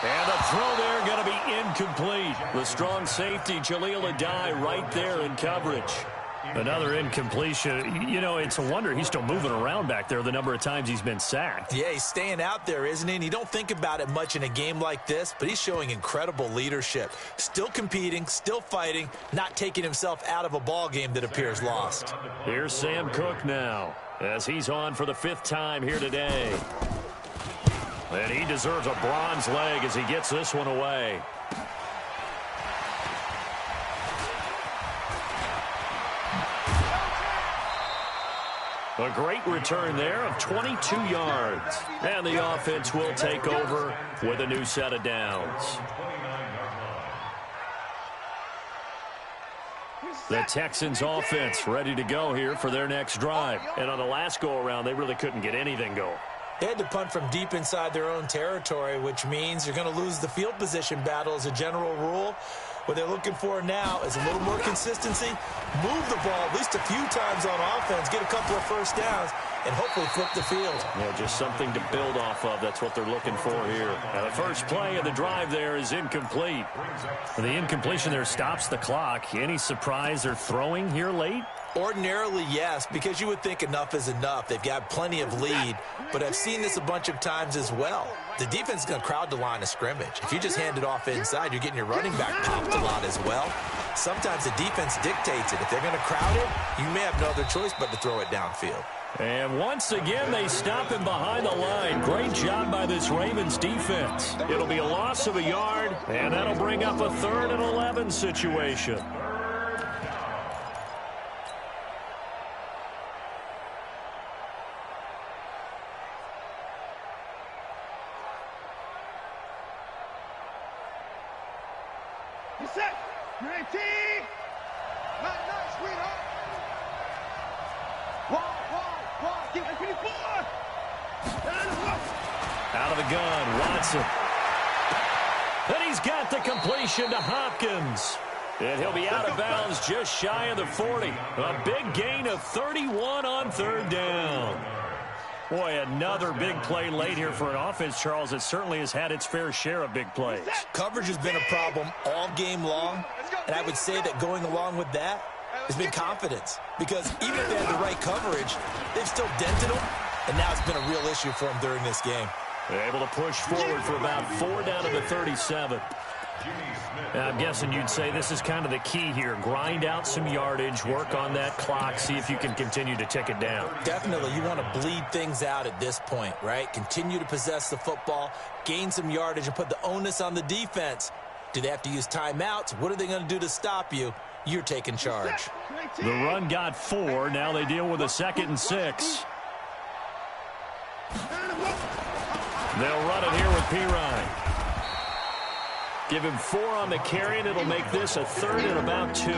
S1: And the throw there going to be incomplete. The strong safety, Jaleel Adai, right there in coverage. Another incompletion. You know, it's a wonder he's still moving around back there the number of times he's been sacked.
S2: Yeah, he's staying out there, isn't he? And you don't think about it much in a game like this, but he's showing incredible leadership. Still competing, still fighting, not taking himself out of a ball game that appears lost.
S1: Here's Sam Cook now, as he's on for the 5th time here today. And he deserves a bronze leg as he gets this one away. A great return there of 22 yards. And the offense will take over with a new set of downs. The Texans offense ready to go here for their next drive. And on the last go-around, they really couldn't get anything going.
S2: They had to punt from deep inside their own territory, which means you're going to lose the field position battle as a general rule. What they're looking for now is a little more consistency, move the ball at least a few times on offense, get a couple of 1st downs, and hopefully flip the field.
S1: Yeah, just something to build off of. That's what they're looking for here. Now, the first play of the drive there is incomplete. The incompletion there stops the clock. Any surprise they're throwing here late?
S2: Ordinarily, yes, because you would think enough is enough. They've got plenty of lead, but I've seen this a bunch of times as well. The defense is going to crowd the line of scrimmage. If you just hand it off inside, you're getting your running back popped a lot as well. Sometimes the defense dictates it. If they're going to crowd it, you may have no other choice but to throw it downfield.
S1: And once again, they stop him behind the line. Great job by this Ravens defense. It'll be a loss of a yard, and that'll bring up a 3rd and 11 situation.
S3: Set. 19. Nice, sweetheart. One. Give it 54.
S1: Out of the gun, Watson. And he's got the completion to Hopkins. And he'll be out of bounds just shy of the 40. A big gain of 31 on 3rd down. Boy, another big play late here for an offense, Charles, that certainly has had its fair share of big plays.
S2: Coverage has been a problem all game long, and I would say that going along with that has been confidence. Because even if they had the right coverage, they've still dented them, and now it's been a real issue for them during this game.
S1: They're able to push forward for about 4 down to the 37. I'm guessing you'd say this is kind of the key here. Grind out some yardage, work on that clock, see if you can continue to tick it down.
S2: Definitely, you want to bleed things out at this point, right? Continue to possess the football, gain some yardage, and put the onus on the defense. Do they have to use timeouts? What are they going to do to stop you? You're taking charge.
S1: The run got 4. Now they deal with a 2nd and 6. They'll run it here with Pirine. Give him 4 on the carry, and it'll make this a 3rd and about 2.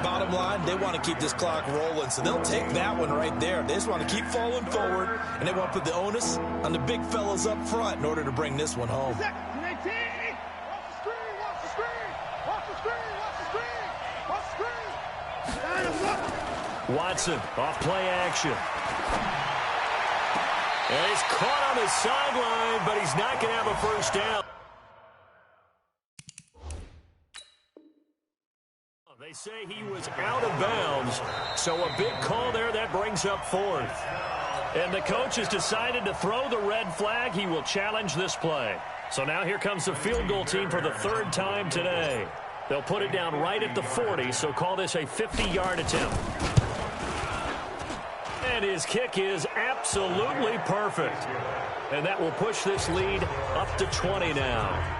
S2: Bottom line, they want to keep this clock rolling, so they'll take that one right there. They just want to keep falling forward, and they want to put the onus on the big fellas up front in order to bring this one home.
S1: Watson off play action. And he's caught on the sideline, but he's not going to have a 1st down. They They say he was out of bounds, so a big call there that brings up fourth. And the coach has decided to throw the red flag. He will challenge this play. So now here comes the field goal team for the third time today. They'll put it down right at the 40, so call this a 50-yard attempt. And his kick is absolutely perfect. And that will push this lead up to 20 now.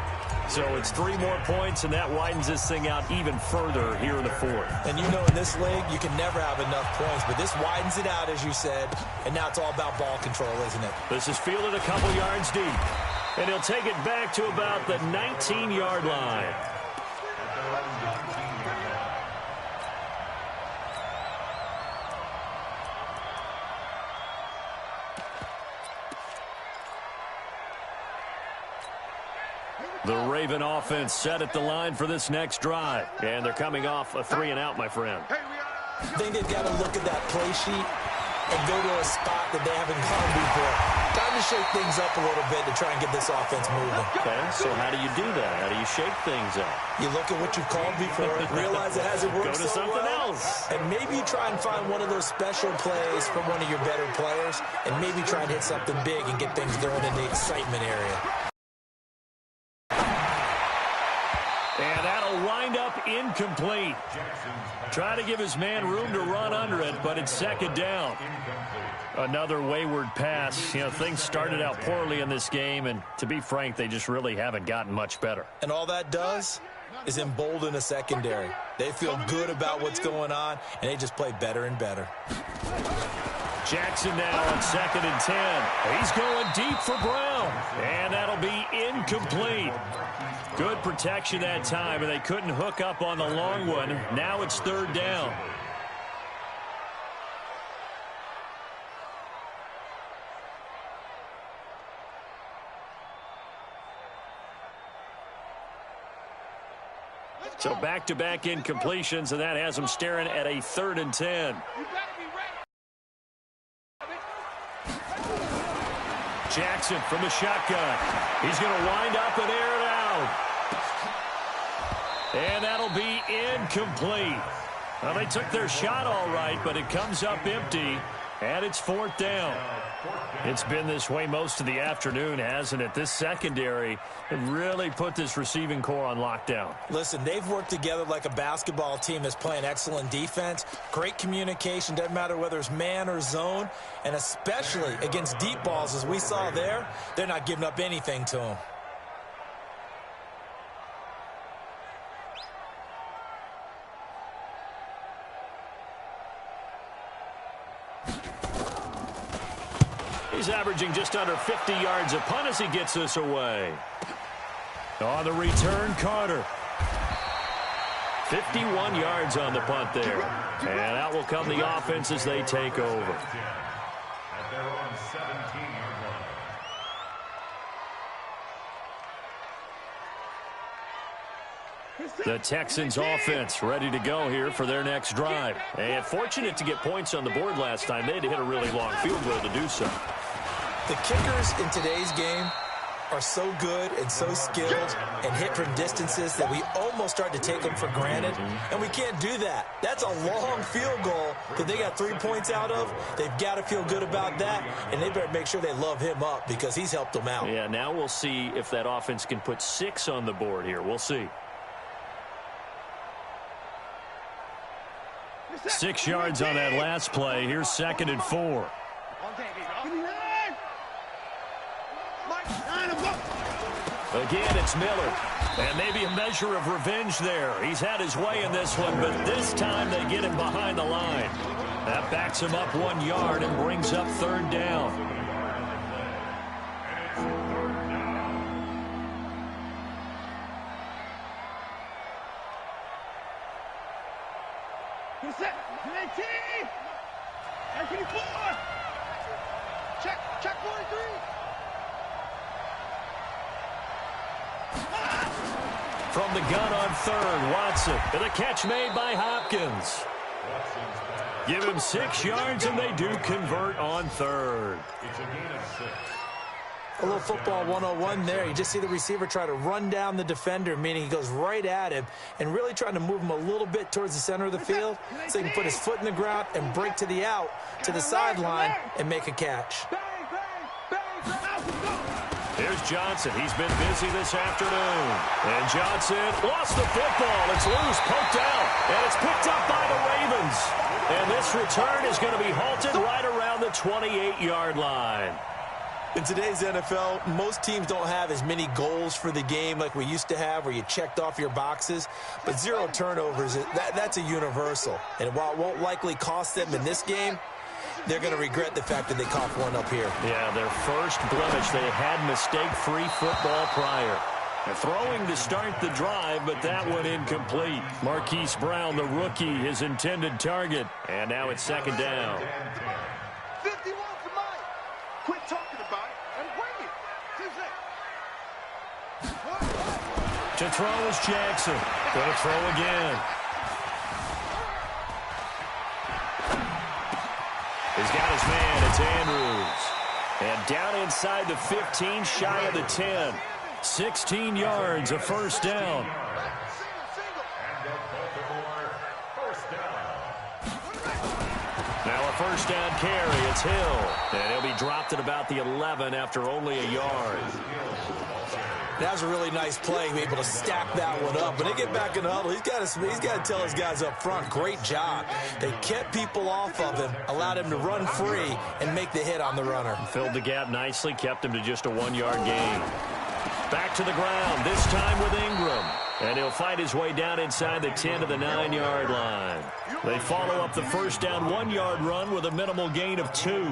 S1: So it's 3 more points, and that widens this thing out even further here in the fourth.
S2: And you know in this league, you can never have enough points, but this widens it out, as you said, and now it's all about ball control, isn't it?
S1: This is fielded a couple yards deep, and he'll take it back to about the 19-yard line. The Raven offense set at the line for this next drive. And they're coming off a 3-and-out, my friend.
S2: I think they've got to look at that play sheet and go to a spot that they haven't gone before. Time to shake things up a little bit to try and get this offense moving.
S1: Okay, so how do you do that? How do you shake things up?
S2: You look at what you've called before, realize it hasn't worked
S1: Go to
S2: so
S1: something
S2: well,
S1: else.
S2: and maybe you try and find one of those special plays from one of your better players, and maybe try and hit something big and get things going in the excitement area.
S1: And that'll wind up incomplete. Try to give his man room to run under it, but it's second down. Another wayward pass. You know, things started out poorly in this game, and to be frank, they just really haven't gotten much better.
S2: And all that does is embolden a secondary. They feel good about what's going on, and they just play better and better.
S1: Jackson now on 2nd and 10. He's going deep for Brown, and that'll be incomplete. Good protection that time, and they couldn't hook up on the long one. Now it's 3rd down. So back-to-back incompletions, and that has them staring at a 3rd and 10. Jackson from the shotgun. He's going to wind up and air it out. And that'll be incomplete. Well, they took their shot all right, but it comes up empty, and it's 4th down. It's been this way most of the afternoon, hasn't it? This secondary really put this receiving core on lockdown.
S2: Listen, they've worked together like a basketball team that's playing excellent defense. Great communication, doesn't matter whether it's man or zone, and especially against deep balls, as we saw there, they're not giving up anything to them.
S1: He's averaging just under 50 yards a punt as he gets this away. On the return, Carter. 51 yards on the punt there. And out will come the offense as they take over.
S4: At their own 17-yard line.
S1: The Texans offense ready to go here for their next drive. And fortunate to get points on the board last time. They had to hit a really long field goal to do so.
S2: The kickers in today's game are so good and so skilled and hit from distances that we almost start to take them for granted, and we can't do that. That's a long field goal that they got 3 points out of. They've got to feel good about that, and they better make sure they love him up because he's helped them out.
S1: Yeah, now we'll see if that offense can put 6 on the board here. We'll see. 6 yards on that last play. Here's 2nd and 4. Again, it's Miller. And maybe a measure of revenge there. He's had his way in this one, but this time they get him behind the line. That backs him up 1 yard and brings up 3rd down.
S3: Check 43.
S1: From the gun on 3rd, Watson. And a catch made by Hopkins. Give him 6 yards, and they do convert on 3rd.
S4: It's a gain of 6.
S2: A little football 101 there. You just see the receiver try to run down the defender, meaning he goes right at him and really trying to move him a little bit towards the center of the field so he can put his foot in the ground and break to the out, to the sideline, and make a catch.
S1: Here's Johnson. He's been busy this afternoon. And Johnson lost the football. It's loose, poked out, and it's picked up by the Ravens. And this return is going to be halted right around the 28-yard line.
S2: In today's NFL, most teams don't have as many goals for the game like we used to have where you checked off your boxes. But 0 turnovers, that's a universal. And while it won't likely cost them in this game, they're going to regret the fact that they coughed one up here.
S1: Yeah, their first blemish. They had mistake-free football prior. They're throwing to start the drive, but that one incomplete. Marquise Brown, the rookie, his intended target. And now it's second down.
S3: 51 for Mike. Quit talking about it and bring it.
S1: To throw is Jackson. Going to throw again. He's got his man. It's Andrews. And down inside the 15, shy of the 10. 16 yards, a first down. Now a first down carry. It's Hill. And he'll be dropped at about the 11 after only a yard.
S2: That was a really nice play, able to stack that one up. When they get back in the huddle, he's got to tell his guys up front, great job. They kept people off of him, allowed him to run free, and make the hit on the runner.
S1: Filled the gap nicely, kept him to just a 1-yard gain. Back to the ground, this time with Ingram. And he'll fight his way down inside the 10 to the 9-yard line. They follow up the first down 1-yard run with a minimal gain of 2.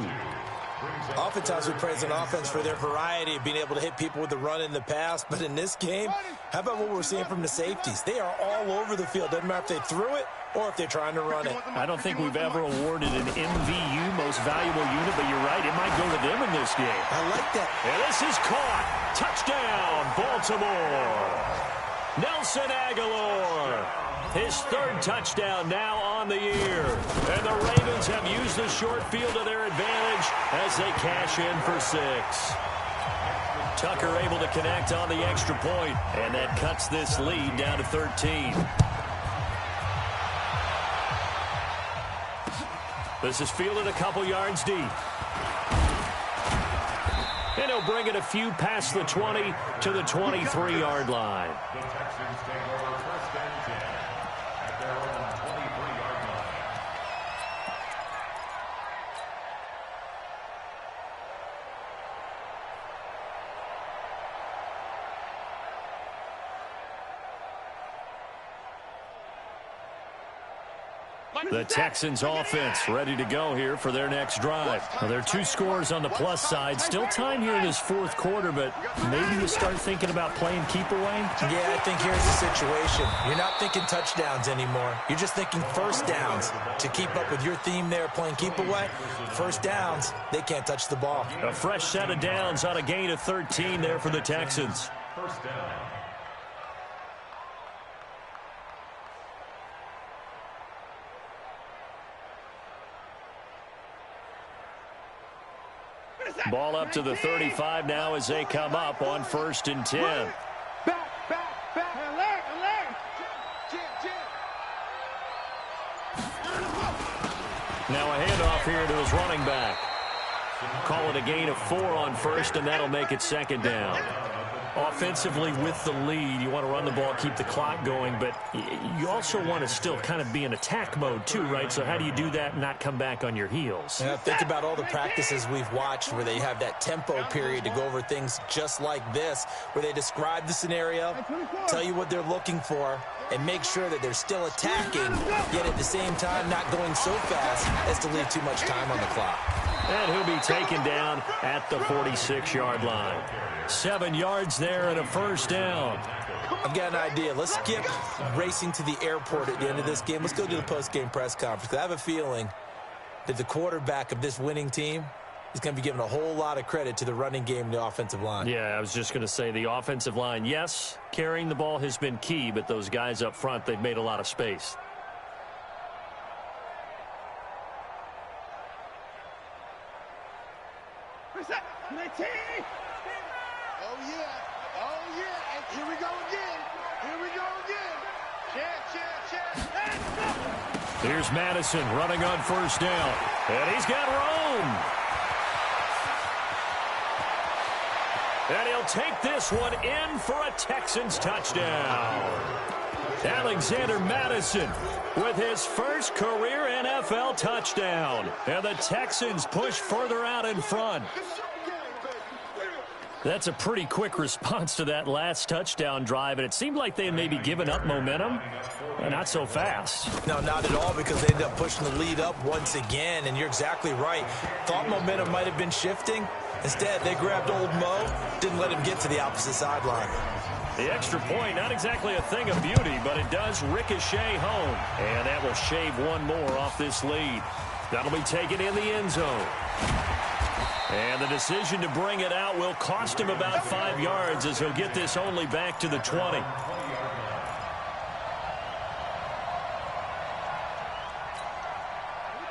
S2: Oftentimes we praise an offense for their variety of being able to hit people with the run in the pass, but in this game, how about what we're seeing from the safeties? They are all over the field. Doesn't matter if they threw it or if they're trying to run it.
S1: I don't think we've ever awarded an MVU, most valuable unit, but you're right, it might go to them in this game.
S2: I like that.
S1: And this is caught. Touchdown, Baltimore. Nelson Aguilar. His third touchdown now on the year. And the Ravens have used the short field to their advantage as they cash in for 6. Tucker able to connect on the extra point, and that cuts this lead down to 13. This is fielded a couple yards deep. And he'll bring it a few past the 20 to the 23-yard line.
S4: The Texans take over first and 10 at their own 23-yard line.
S1: The Texans offense ready to go here for their next drive. Well, there are 2 scores on the plus side. Still time here in this fourth quarter, but maybe you start thinking about playing keep away?
S2: Yeah, I think here's the situation. You're not thinking touchdowns anymore. You're just thinking first downs. To keep up with your theme there, playing keep away, first downs, they can't touch the ball.
S1: A fresh set of downs on a gain of 13 there for the Texans.
S4: First down.
S1: Ball up to the 35 now as they come up on 1st and 10.
S3: Back. Alert.
S1: Now a handoff here to his running back. Call it a gain of 4 on 1st, and that'll make it 2nd down. Offensively with the lead, you want to run the ball, keep the clock going, but you also want to still kind of be in attack mode too, right? So how do you do that and not come back on your heels?
S2: Yeah, think about all the practices we've watched where they have that tempo period to go over things just like this, where they describe the scenario, tell you what they're looking for, and make sure that they're still attacking, yet at the same time not going so fast as to leave too much time on the clock.
S1: And he'll be taken down at the 46-yard line. 7 yards there and a first down.
S2: I've got an idea. Let's skip racing to the airport at the end of this game. Let's go to the post-game press conference. I have a feeling that the quarterback of this winning team is going to be giving a whole lot of credit to the running game and the offensive line.
S1: Yeah, I was just going to say the offensive line, yes, carrying the ball has been key, but those guys up front, they've made a lot of space.
S3: Oh, yeah. Oh, yeah. And here we go again. Here we go again. Let's go.
S1: Here's Madison running on first down. And he's got Rome. And he'll take this one in for a Texans touchdown. Alexander Madison with his first career NFL touchdown. And the Texans push further out in front. That's a pretty quick response to that last touchdown drive, and it seemed like they had maybe given up momentum. Not so fast.
S2: No, not at all, because they ended up pushing the lead up once again, and you're exactly right. Thought momentum might have been shifting. Instead, they grabbed old Mo, didn't let him get to the opposite sideline.
S1: The extra point, not exactly a thing of beauty, but it does ricochet home, and that will shave one more off this lead. That'll be taken in the end zone. And the decision to bring it out will cost him about 5 yards, as he'll get this only back to the 20.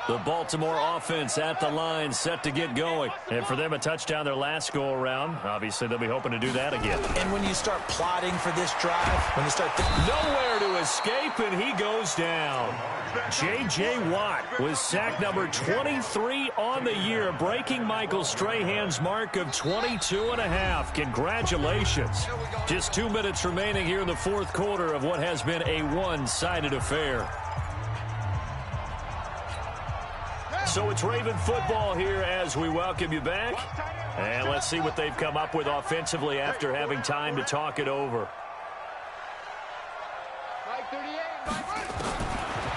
S1: The Baltimore offense at the line, set to get going. And for them, a touchdown their last go-around. Obviously, they'll be hoping to do that again.
S2: And when you start plotting for this drive, when you start
S1: nowhere to escape, and he goes down. J.J. Watt was sack number 23 on the year, breaking Michael Strahan's mark of 22.5. Congratulations. Just 2 minutes remaining here in the fourth quarter of what has been a one-sided affair. So it's Raven football here as we welcome you back. And let's see what they've come up with offensively after having time to talk it over.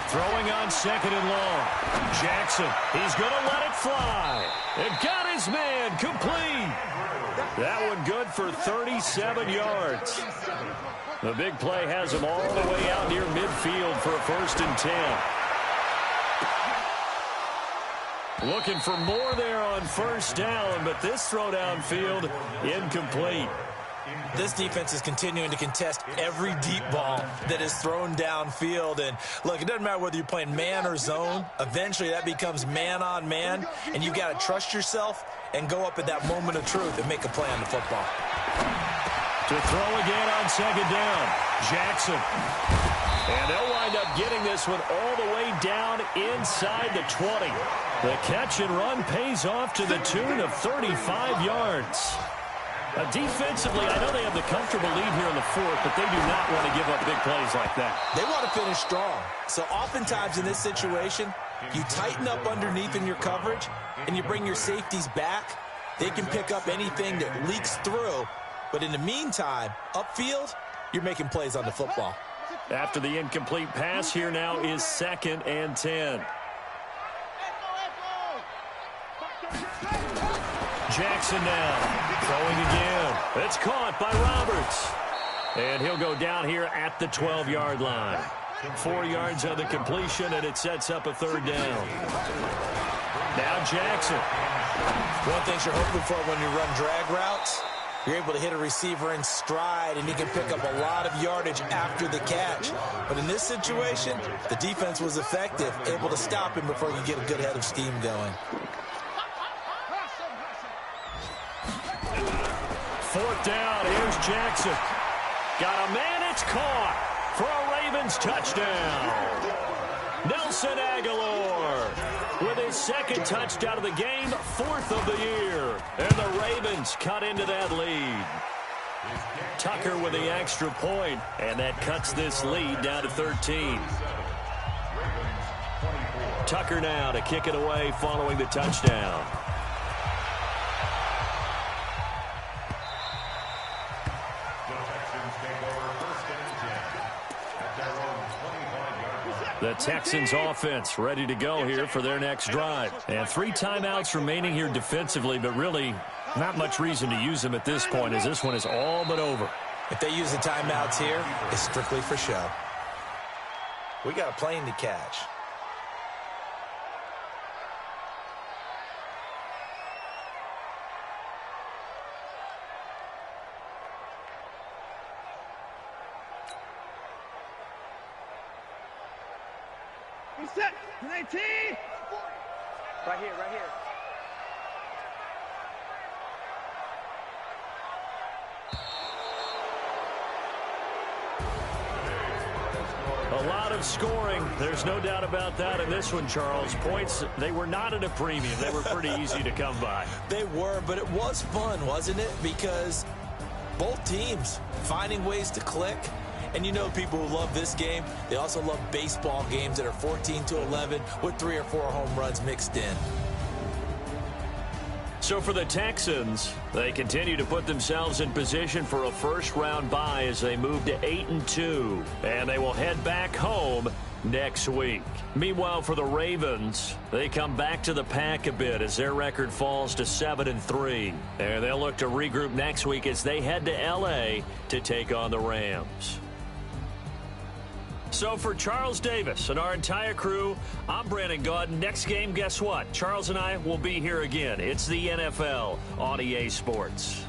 S1: Throwing on second and long. Jackson, he's going to let it fly. And got his man complete. That one good for 37 yards. The big play has him all the way out near midfield for a 1st and 10. Looking for more there on first down, but this throw downfield incomplete.
S2: This defense is continuing to contest every deep ball that is thrown downfield. And look, it doesn't matter whether you're playing man or zone. Eventually that becomes man on man, and you've got to trust yourself and go up at that moment of truth and make a play on the football.
S1: To throw again on second down, Jackson. And they'll wind up getting this one all the way down inside the 20. The catch and run pays off to the tune of 35 yards. Defensively, I know they have the comfortable lead here in the fourth, but they do not want to give up big plays like that.
S2: They want to finish strong. So oftentimes in this situation, you tighten up underneath in your coverage, and you bring your safeties back. They can pick up anything that leaks through. But in the meantime, upfield, you're making plays on the football.
S1: After the incomplete pass, here now is 2nd and 10. Jackson now throwing again. It's caught by Roberts. And he'll go down here at the 12-yard line. 4 yards on the completion, and it sets up a 3rd down. Now Jackson.
S2: One thing you're hoping for when you run drag routes, you're able to hit a receiver in stride, and he can pick up a lot of yardage after the catch. But in this situation, the defense was effective, able to stop him before you get a good head of steam going.
S1: 4th down, here's Jackson. Got a man, it's caught for a Ravens touchdown. Nelson Aguilar with his 2nd touchdown of the game, 4th of the year. And the Ravens cut into that lead. Tucker with the extra point, and that cuts this lead down to 13. Tucker now to kick it away following the touchdown. The Texans offense ready to go here for their next drive. And 3 timeouts remaining here defensively, but really not much reason to use them at this point, as this one is all but over.
S2: If they use the timeouts here, it's strictly for show. We got a plane to catch.
S3: Set. 19. Right here, right here.
S1: A lot of scoring. There's no doubt about that in this one, Charles. Points, they were not at a premium. They were pretty easy to come by.
S2: They were, but it was fun, wasn't it? Because both teams finding ways to click. And you know people who love this game, they also love baseball games that are 14-11 with 3 or 4 home runs mixed in.
S1: So for the Texans, they continue to put themselves in position for a first-round bye as they move to 8-2. And they will head back home next week. Meanwhile, for the Ravens, they come back to the pack a bit as their record falls to 7-3. And they'll look to regroup next week as they head to L.A. to take on the Rams. So for Charles Davis and our entire crew, I'm Brandon Gaudin. Next game, guess what? Charles and I will be here again. It's the NFL on EA Sports.